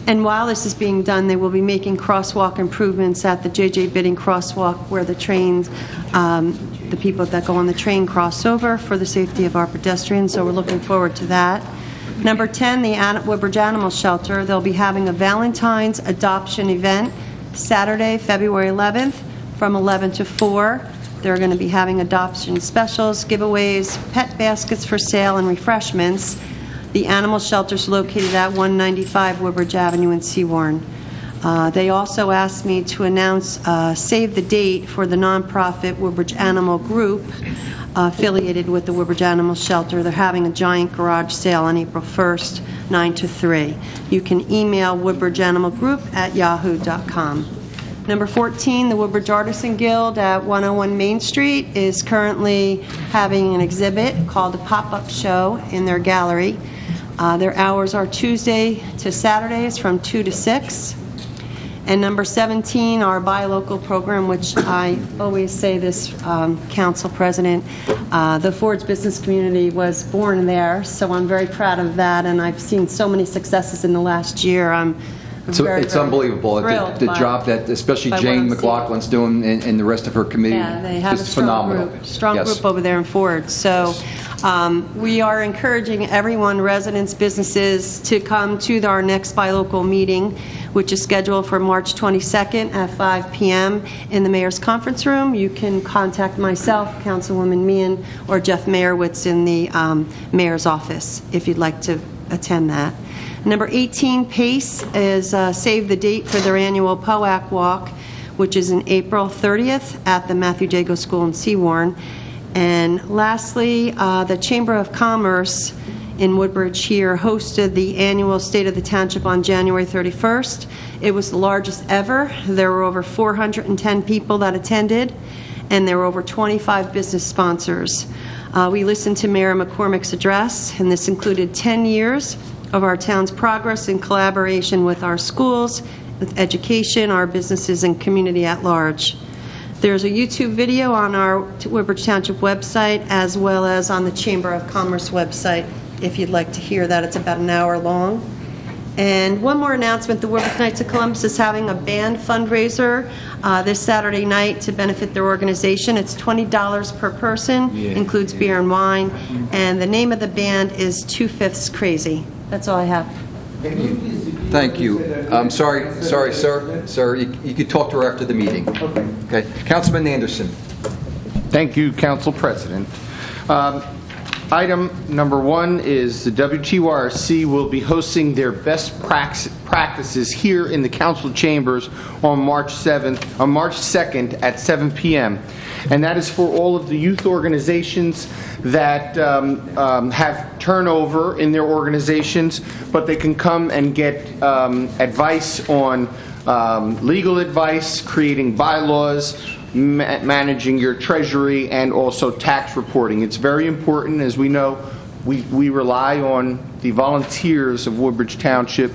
And while this is being done, they will be making crosswalk improvements at the J.J. Bidding crosswalk where the trains, the people that go on the train cross over for the safety of our pedestrians, so we're looking forward to that. Number 10, the Woodbridge Animal Shelter. They'll be having a Valentine's adoption event Saturday, February 11th from 11 to 4. They're going to be having adoption specials, giveaways, pet baskets for sale, and refreshments. The animal shelter is located at 195 Woodbridge Avenue in Seawarren. They also asked me to announce save the date for the nonprofit Woodbridge Animal Group affiliated with the Woodbridge Animal Shelter. They're having a giant garage sale on April 1st, 9 to 3. You can email woodbridgeanimalgroup@yahoo.com. Number 14, the Woodbridge Artisan Guild at 101 Main Street is currently having an exhibit called a pop-up show in their gallery. Their hours are Tuesday to Saturdays from 2 to 6. And number 17, our buy local program, which I always say this, Council President, the Ford's business community was born there, so I'm very proud of that, and I've seen so many successes in the last year. It's unbelievable, the job that especially Jane McLaughlin's doing and the rest of her committee. Yeah, they have just a phenomenal. strong group over there in Ford. So we are encouraging everyone, residents, businesses, to come to our next buy local meeting, which is scheduled for March 22nd at 5 p.m. in the Mayor's Conference Room. You can contact myself, Councilwoman Meehan, or Jeff Mayerwitz in the Mayor's office if you'd like to attend that. Number 18, PACE, is save the date for their annual POAC Walk, which is in April 30th at the Matthew Jago School in Seawarren. And lastly, the Chamber of Commerce in Woodbridge here hosted the annual State of the Township on January 31st. It was the largest ever. There were over 410 people that attended, and there were over 25 business sponsors. We listened to Mayor McCormick's address, and this included 10 years of our town's progress in collaboration with our schools, with education, our businesses, and community at large. There's a YouTube video on our Woodbridge Township website as well as on the Chamber of Commerce website if you'd like to hear that. It's about an hour long. And one more announcement, the Woodbridge Knights of Columbus is having a band fundraiser this Saturday night to benefit their organization. It's $20 per person, includes beer and wine, and the name of the band is 2/5 Crazy. That's all I have. Thank you. I'm sorry, sir. Sir, you could talk to her after the meeting. Okay. Councilman Anderson. Thank you, Council President. Item number 1 is the WTYRC will be hosting their best practices here in the council chambers on March 2nd at 7 p.m. And that is for all of the youth organizations that have turnover in their organizations, but they can come and get advice on legal advice, creating bylaws, managing your treasury, and also tax reporting. It's very important. As we know, we rely on the volunteers of Woodbridge Township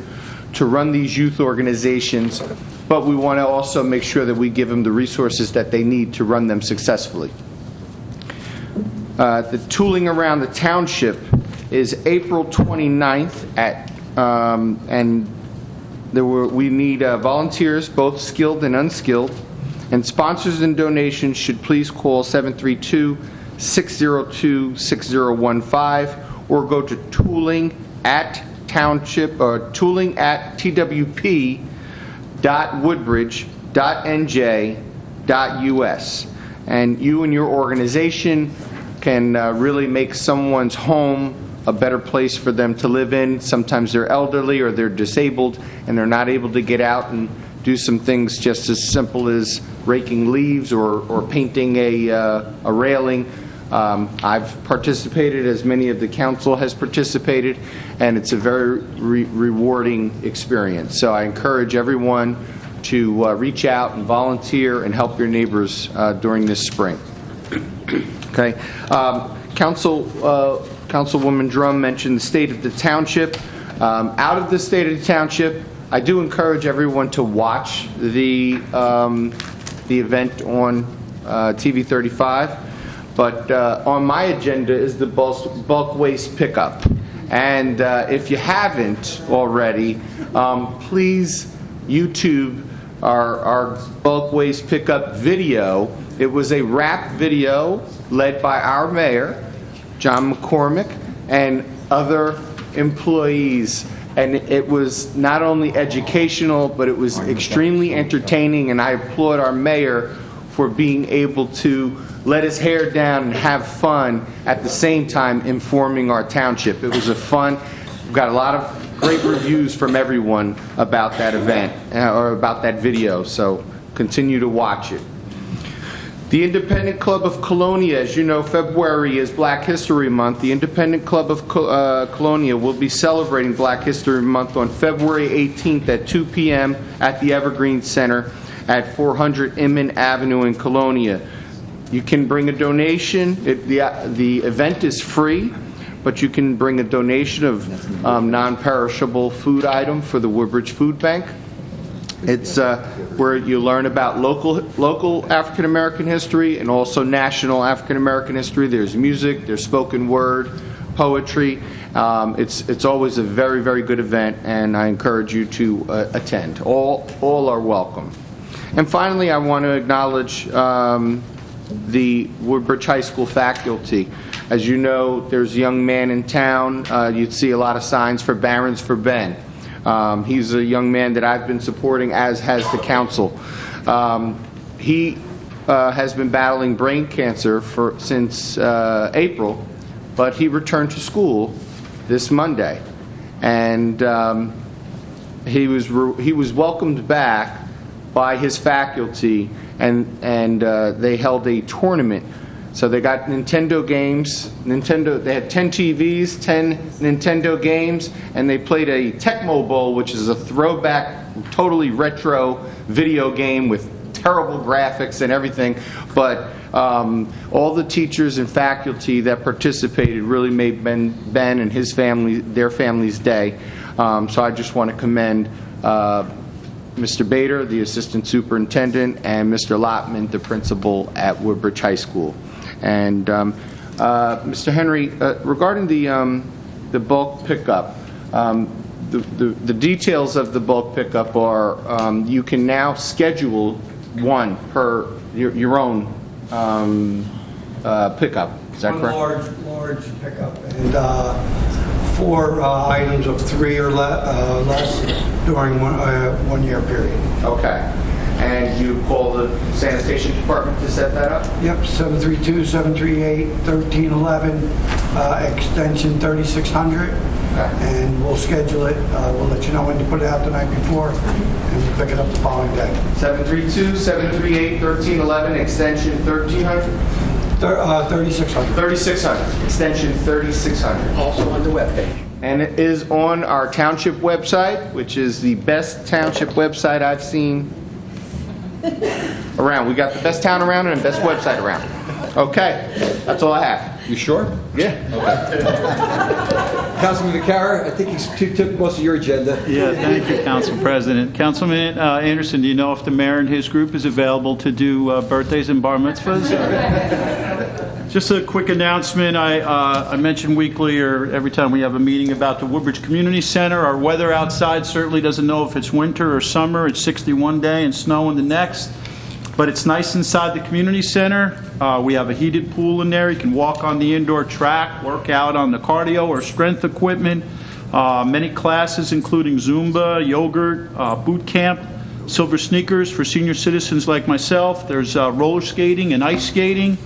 to run these youth organizations, but we want to also make sure that we give them the resources that they need to run them successfully. The tooling around the township is April 29th and we need volunteers, both skilled and unskilled. And sponsors and donations should please call 732-602-6015 or go to tooling@twp.woodbridge.nj.us. And you and your organization can really make someone's home a better place for them to live in. Sometimes they're elderly or they're disabled and they're not able to get out and do some things just as simple as raking leaves or painting a railing. I've participated, as many of the council has participated, and it's a very rewarding experience. So I encourage everyone to reach out and volunteer and help your neighbors during this spring. Okay. Councilwoman Drum mentioned the state of the township. Out of the state of the township, I do encourage everyone to watch the event on TV 35, but on my agenda is the bulk waste pickup. And if you haven't already, please YouTube our bulk waste pickup video. It was a rap video led by our mayor, John McCormick, and other employees. And it was not only educational, but it was extremely entertaining, and I applaud our mayor for being able to let his hair down and have fun at the same time informing our township. It was a fun. We've got a lot of great reviews from everyone about that event, or about that video, so continue to watch it. The Independent Club of Colonia, as you know, February is Black History Month. The Independent Club of Colonia will be celebrating Black History Month on February 18th at 2 p.m. at the Evergreen Center at 400 Inman Avenue in Colonia. You can bring a donation. The event is free, but you can bring a donation of non-perishable food item for the Woodbridge Food Bank. It's where you learn about local African American history and also national African American history. There's music, there's spoken word, poetry. It's always a very, very good event, and I encourage you to attend. All are welcome. And finally, I want to acknowledge the Woodbridge High School faculty. As you know, there's a young man in town. You'd see a lot of signs for Barons for Ben. He's a young man that I've been supporting, as has the council. He has been battling brain cancer since April, but he returned to school this Monday, and he was welcomed back by his faculty, and they held a tournament. So they got Nintendo games. They had 10 TVs, 10 Nintendo games, and they played a Tecmo Bowl, which is a throwback, totally retro video game with terrible graphics and everything. But all the teachers and faculty that participated really made Ben and his family, their family's day. So I just want to commend Mr. Bader, the assistant superintendent, and Mr. Lotman, the principal at Woodbridge High School. And Mr. Henry, regarding the bulk pickup, the details of the bulk pickup are you can now schedule one per your own pickup. Is that correct? One large pickup, and 4 items of 3 or less during one year period. Okay. And you call the sanitation department to set that up? Yep, 732-738-1311, extension 3600. Okay. And we'll schedule it. We'll let you know when to put it out the night before, and we'll pick it up the following day. 732-738-1311, extension 1300? 3600. 3600, extension 3600. Also on the webpage. And it is on our township website, which is the best township website I've seen around. We got the best town around and the best website around. Okay, that's all I have. You sure? Yeah. Okay. Councilman Vaccaro, I think he took most of your agenda. Yeah, thank you, Council President. Councilman Anderson, do you know if the mayor and his group is available to do birthdays and bar mitzvahs? Just a quick announcement. I mention weekly or every time we have a meeting about the Woodbridge Community Center. Our weather outside certainly doesn't know if it's winter or summer. It's 61 day and snow in the next. But it's nice inside the community center. We have a heated pool in there. You can walk on the indoor track, work out on the cardio or strength equipment. Many classes, including Zumba, yogurt, boot camp, silver sneakers for senior citizens like myself. There's roller skating and ice skating.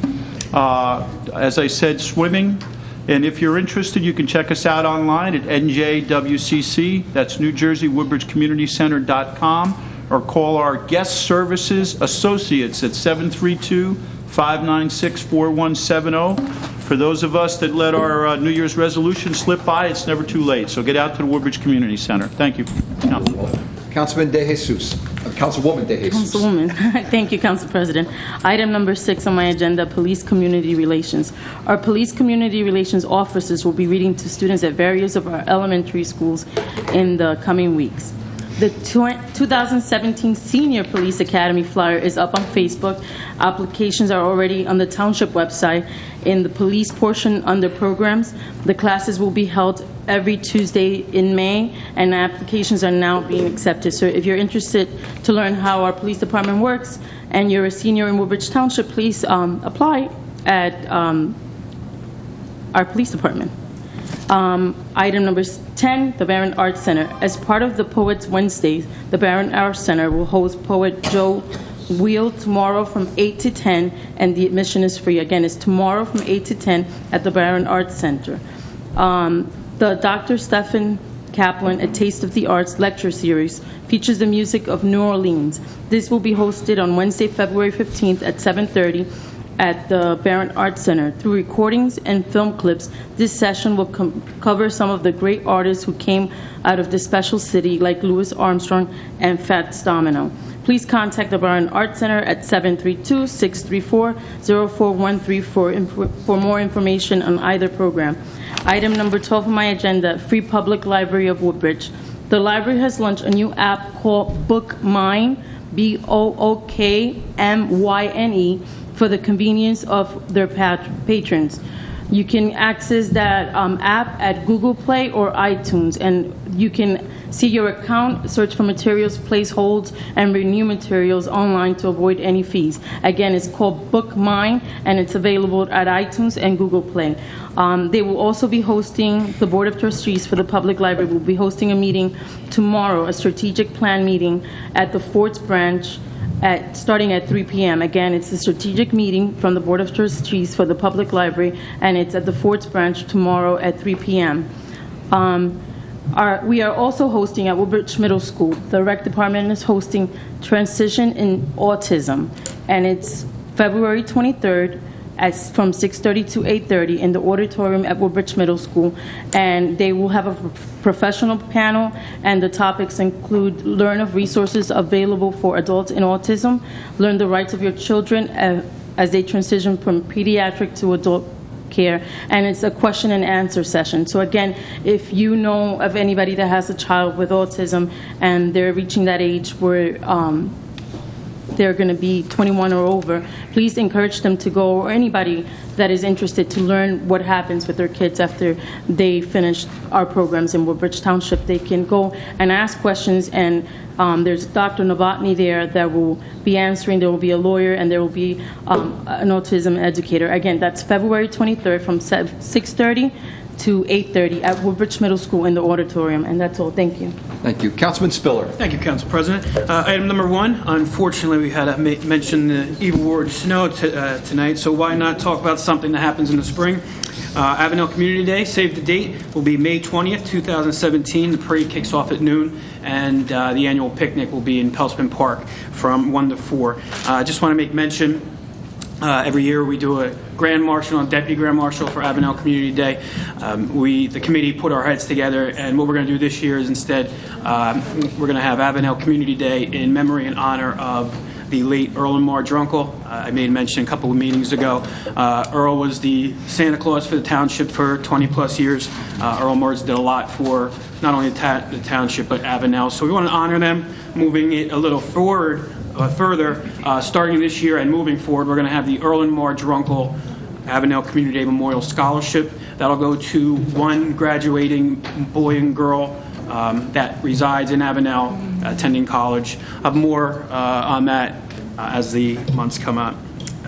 As I said, swimming. And if you're interested, you can check us out online at NJWCC. That's New Jersey Woodbridge Community Center.com. Or call our guest services associates at 732-596-4170. For those of us that let our New Year's resolution slip by, it's never too late. So get out to the Woodbridge Community Center. Thank you, Council. Councilman De Jesus. Councilwoman De Jesus. Councilwoman. Thank you, Council President. Item number 6 on my agenda, Police Community Relations. Our Police Community Relations officers will be reading to students at various of our elementary schools in the coming weeks. The 2017 Senior Police Academy flyer is up on Facebook. Applications are already on the Township website in the police portion under programs. The classes will be held every Tuesday in May, and applications are now being accepted. So if you're interested to learn how our police department works and you're a senior in Woodbridge Township, please apply at our police department. Item number 10, the Barron Arts Center. As part of the Poets Wednesdays, the Barron Arts Center will host poet Joe Wheel tomorrow from 8 to 10, and the admission is free. Again, it's tomorrow from 8 to 10 at the Barron Arts Center. The Dr. Stephen Kaplan, A Taste of the Arts lecture series features the music of New Orleans. This will be hosted on Wednesday, February 15th at 7:30. At the Barron Arts Center. Through recordings and film clips, this session will cover some of the great artists who came out of this special city, like Louis Armstrong and Fats Domino. Please contact the Barron Arts Center at 732-634-0413 for more information on either program. Item number 12 on my agenda, Free Public Library of Woodbridge. The library has launched a new app called Book Mine, BOOKMYNE, for the convenience of their patrons. You can access that app at Google Play or iTunes, and you can see your account, search for materials, place holds, and renew materials online to avoid any fees. Again, it's called Book Mine, and it's available at iTunes and Google Play. They will also be hosting, the Board of Trustees for the Public Library will be hosting a meeting tomorrow, a strategic plan meeting at the Forts Branch, starting at 3 p.m. Again, it's a strategic meeting from the Board of Trustees for the Public Library, and it's at the Forts Branch tomorrow at 3 p.m. We are also hosting at Woodbridge Middle School. The Rec Department is hosting Transition in Autism, and it's February 23rd from 6:30 to 8:30 in the auditorium at Woodbridge Middle School, and they will have a professional panel, and the topics include learn of resources available for adults in autism, learn the rights of your children as they transition from pediatric to adult care, and it's a question and answer session. So again, if you know of anybody that has a child with autism and they're reaching that age where they're going to be 21 or over, please encourage them to go, or anybody that is interested to learn what happens with their kids after they finish our programs in Woodbridge Township. They can go and ask questions, and there's Dr. Novotny there that will be answering. There will be a lawyer, and there will be an autism educator. Again, that's February 23rd from 6:30 to 8:30 at Woodbridge Middle School in the auditorium. And that's all. Thank you. Thank you. Councilman Spiller. Thank you, Council President. Item number 1, unfortunately, we had to mention the evil word snow tonight, so why not talk about something that happens in the spring? Avenel Community Day, save the date, will be May 20th, 2017. The parade kicks off at noon, and the annual picnic will be in Pelspin Park from 1 to 4. I just want to make mention, every year we do a Grand Marshal and Deputy Grand Marshal for Avenel Community Day. The committee put our heads together, and what we're going to do this year is instead we're going to have Avenel Community Day in memory and honor of the late Earl and Marge Runkle. I made mention a couple of meetings ago. Earl was the Santa Claus for the township for 20 plus years. Earl and Marge did a lot for not only the township but Avenel. So we want to honor them, moving it a little forward. Further, starting this year and moving forward, we're going to have the Earl and Marge Runkle Avenel Community Day Memorial Scholarship. That'll go to one graduating boy and girl that resides in Avenel, attending college. I'll have more on that as the months come up.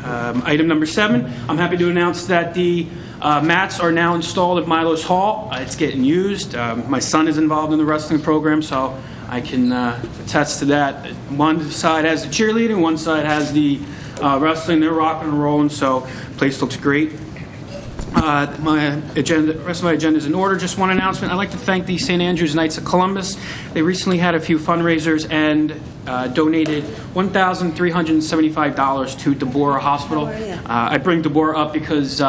Item number 7, I'm happy to announce that the mats are now installed at Milo's Hall. It's getting used. My son is involved in the wrestling program, so I can attest to that. One side has the cheerleading, one side has the wrestling. They're rocking and rolling, so the place looks great. My agenda, the rest of my agenda is in order. Just one announcement. I'd like to thank the St. Andrews Knights of Columbus. They recently had a few fundraisers and donated $1,375 to Deborah Hospital. I bring Deborah up because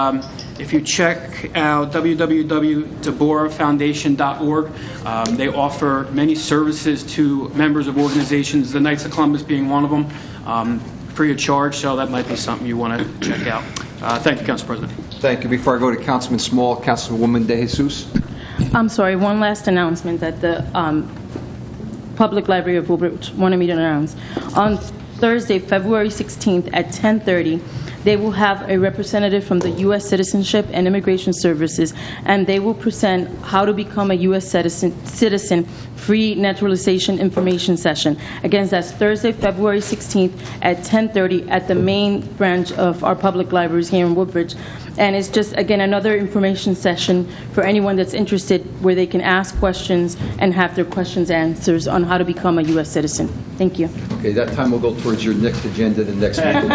if you check out www.deborahfoundation.org, they offer many services to members of organizations, the Knights of Columbus being one of them, free of charge, so that might be something you want to check out. Thank you, Council President. Thank you. Before I go to Councilman Small, Councilwoman De Jesus. I'm sorry, one last announcement that the Public Library of Woodbridge wanted me to announce. On Thursday, February 16th at 10:30, they will have a representative from the U.S. Citizenship and Immigration Services, and they will present how to become a U.S. citizen free naturalization information session. Again, that's Thursday, February 16th at 10:30 at the main branch of our public libraries here in Woodbridge. And it's just, again, another information session for anyone that's interested where they can ask questions and have their questions answered on how to become a U.S. citizen. Thank you. Okay, that time will go towards your next agenda the next meeting.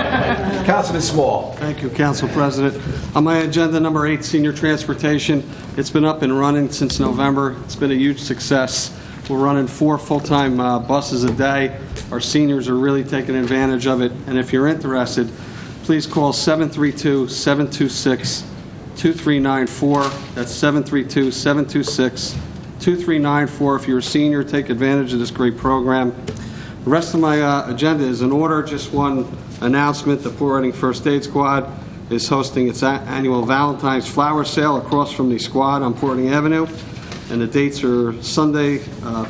Councilman Small. Thank you, Council President. On my agenda, number 8, senior transportation. It's been up and running since November. It's been a huge success. We're running 4 full-time buses a day. Our seniors are really taking advantage of it. And if you're interested, please call 732-726-2394. That's 732-726-2394. If you're a senior, take advantage of this great program. The rest of my agenda is in order. Just one announcement. The Poor Reading First Aid Squad is hosting its annual Valentine's Flower Sale across from the squad on Portland Avenue. And the dates are Sunday,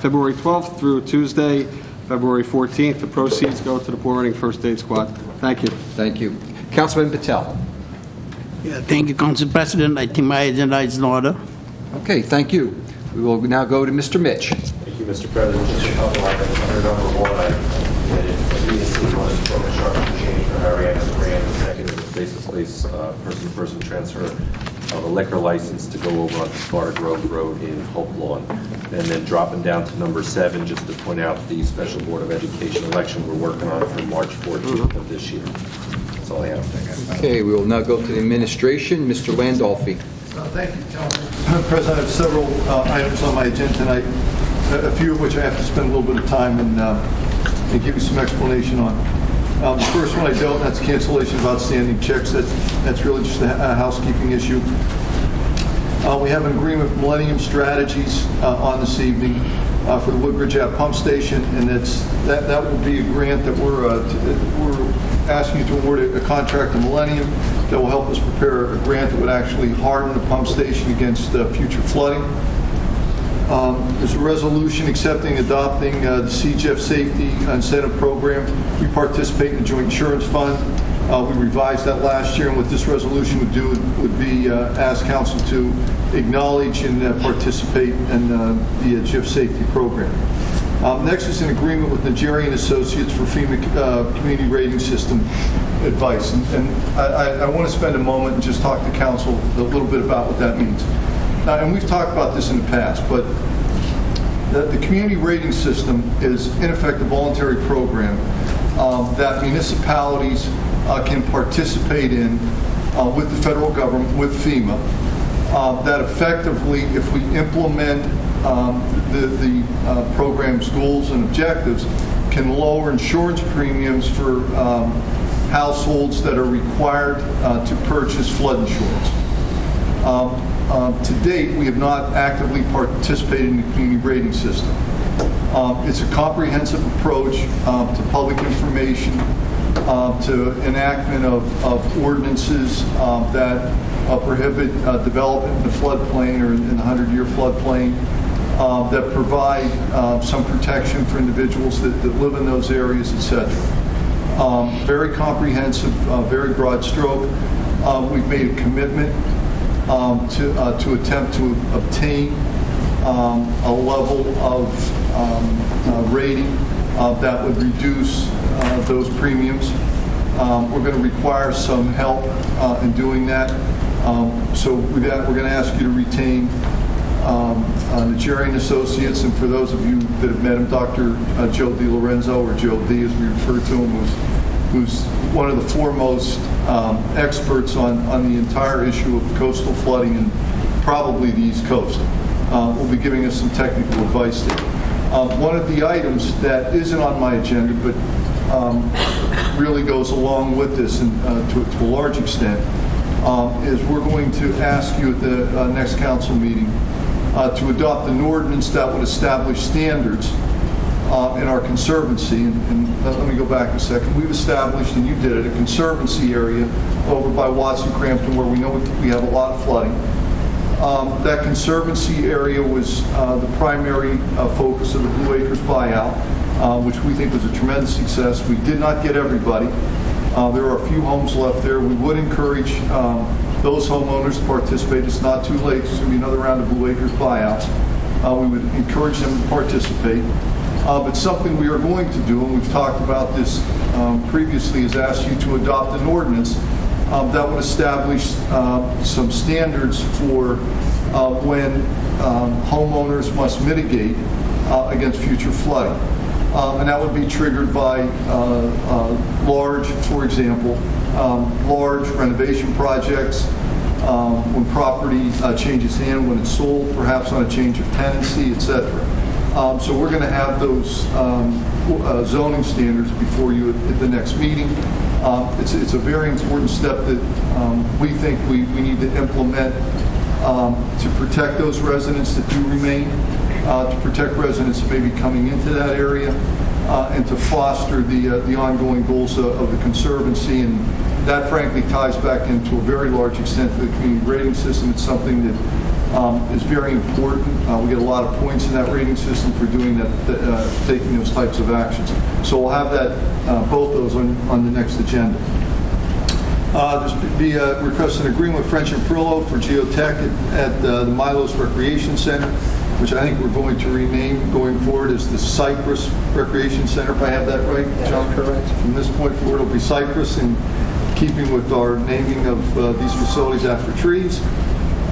February 12th through Tuesday, February 14th. The proceeds go to the Poor Reading First Aid Squad. Thank you. Thank you. Councilman Patel. Yeah, thank you, Council President. I think my agenda is in order. Okay, thank you. We will now go to Mr. Mitch. Thank you, Mr. President. Just a couple items under number 1. I previously wanted to focus sharp change for Ariana's grant. The second is a face-to-face person-to-person transfer of a liquor license to go over on Sparta Grove Road in Hope Lawn. And then dropping down to number 7, just to point out the Special Board of Education election we're working on for March 14th of this year. That's all I have. Okay, we will now go to the administration. Mr. Landolfi. Thank you, Councilman President. I have several items on my agenda tonight, a few of which I have to spend a little bit of time and give you some explanation on. The first one I dealt, that's cancellation of outstanding checks. That's really just a housekeeping issue. We have an agreement with Millennium Strategies on this evening for the Woodbridge Pump Station, and that will be a grant that we're asking you to award a contract to Millennium that will help us prepare a grant that would actually harden the pump station against future flooding. There's a resolution accepting, adopting the CGF Safety Incentive Program. We participate in the Joint Insurance Fund. We revised that last year, and what this resolution would do would be ask Council to acknowledge and participate in the GIF Safety Program. Next is an agreement with Nigerian Associates for FEMA Community Rating System advice. And I want to spend a moment and just talk to Council a little bit about what that means. And we've talked about this in the past, but the community rating system is, in effect, a voluntary program that municipalities can participate in with the federal government, with FEMA, that effectively, if we implement the program's goals and objectives, can lower insurance premiums for households that are required to purchase flood insurance. To date, we have not actively participated in the community rating system. It's a comprehensive approach to public information, to enactment of ordinances that prohibit development in the floodplain or in the 100-year floodplain, that provide some protection for individuals that live in those areas, etc. Very comprehensive, very broad stroke. We've made a commitment to attempt to obtain a level of rating that would reduce those premiums. We're going to require some help in doing that. So we're going to ask you to retain Nigerian Associates, and for those of you that have met him, Dr. Joe DiLorenzo, or Joe D as we refer to him, who's one of the foremost experts on the entire issue of coastal flooding and probably the East Coast. Will be giving us some technical advice there. One of the items that isn't on my agenda but really goes along with this and to a large extent is we're going to ask you at the next council meeting to adopt an ordinance that would establish standards in our conservancy. And let me go back a second. We've established, and you did it, a conservancy area over by Watson Crampton where we know we have a lot of flooding. That conservancy area was the primary focus of the Blue Acres buyout, which we think was a tremendous success. We did not get everybody. There are a few homes left there. We would encourage those homeowners to participate. It's not too late. There's going to be another round of Blue Acres buyouts. We would encourage them to participate. But something we are going to do, and we've talked about this previously, is ask you to adopt an ordinance that would establish some standards for when homeowners must mitigate against future flooding. And that would be triggered by large, for example, large renovation projects, when property changes hand, when it's sold, perhaps on a change of tenancy, etc. So we're going to have those zoning standards before you at the next meeting. It's a very important step that we think we need to implement to protect those residents that do remain, to protect residents that may be coming into that area, and to foster the ongoing goals of the Conservancy. And that, frankly, ties back into a very large extent to the community rating system. It's something that is very important. We get a lot of points in that rating system for doing that, taking those types of actions. So we'll have that, both those on the next agenda. There's be a request an agreement with French and Perillo for geotech at the Milos Recreation Center, which I think we're going to rename going forward as the Cypress Recreation Center, if I have that right, John? Correct. From this point forward, it'll be Cypress, in keeping with our naming of these facilities after trees.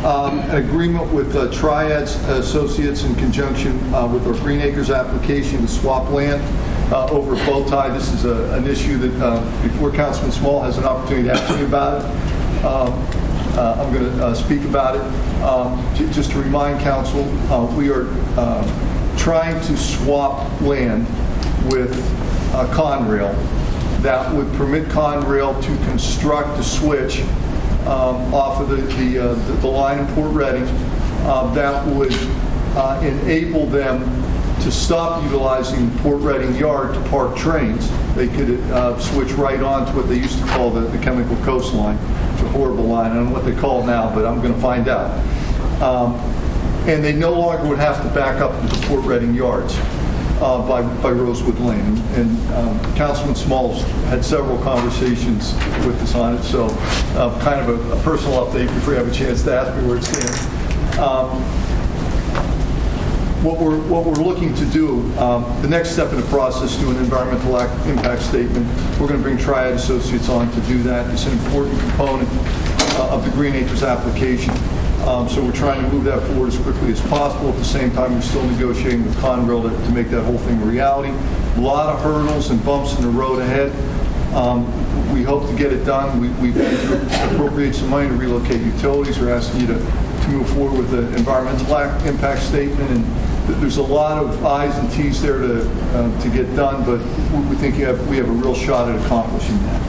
An agreement with Triads Associates in conjunction with our Green Acres application to swap land over Bowtie. This is an issue that before Councilman Small has an opportunity to ask me about it, I'm going to speak about it. Just to remind Council, we are trying to swap land with Conrail that would permit Conrail to construct a switch off of the line in Port Reading that would enable them to stop utilizing Port Reading Yard to park trains. They could switch right on to what they used to call the Chemical Coast Line. It's a horrible line. I don't know what they call it now, but I'm going to find out. And they no longer would have to back up into the Port Reading Yards by Rosewood Lane. And Councilman Smalls had several conversations with us on it, so kind of a personal update before you have a chance to ask me where it stands. What we're looking to do, the next step in the process, do an environmental impact statement. We're going to bring Triad Associates on to do that. It's an important component of the Green Acres application. So we're trying to move that forward as quickly as possible. At the same time, we're still negotiating with Conrail to make that whole thing a reality. A lot of hurdles and bumps in the road ahead. We hope to get it done. We've had to appropriate some money to relocate utilities. We're asking you to move forward with the environmental impact statement, and there's a lot of I's and T's there to get done, but we think we have a real shot at accomplishing that.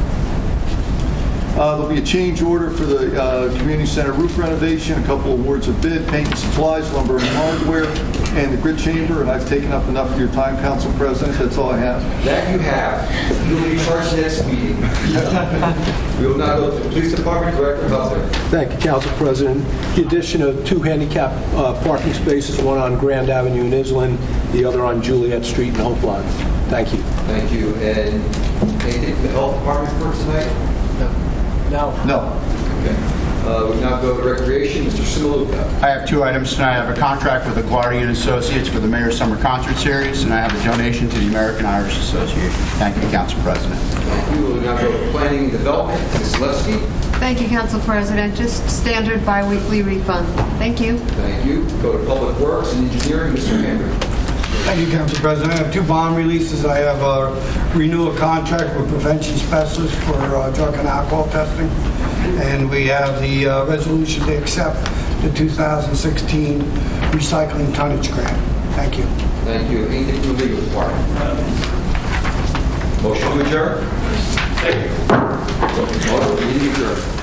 There'll be a change order for the community center roof renovation, a couple awards of bid, paint and supplies, lumber and hardware, and the grid chamber. And I've taken up enough of your time, Council President. That's all I have. That you have. You will be charged next meeting. We will now go to the Police Department. Director Butler. Thank you, Council President. The addition of 2 handicap parking spaces, one on Grand Avenue in Island, the other on Juliet Street in Hope Lawn. Thank you. Thank you. And anything from the Health Department for tonight? No. Okay. We now go to Recreation. Mr. Simaluka. I have 2 items tonight. I have a contract with the Guardian Associates for the Mayor's Summer Concert Series, and I have a donation to the American Irish Association. Thank you, Council President. Thank you. We'll now go to Planning and Development. Ms. Levski. Thank you, Council President. Just standard biweekly refund. Thank you. Thank you. Go to Public Works and Engineering. Mr. Hammer. Thank you, Council President. I have 2 bond releases. I have a renewal contract with prevention specialists for drug and alcohol testing. And we have the resolution to accept the 2016 recycling tonnage grant. Thank you. Thank you. Anything from the legal department? Motion to adjourn? Thank you. Meeting adjourned.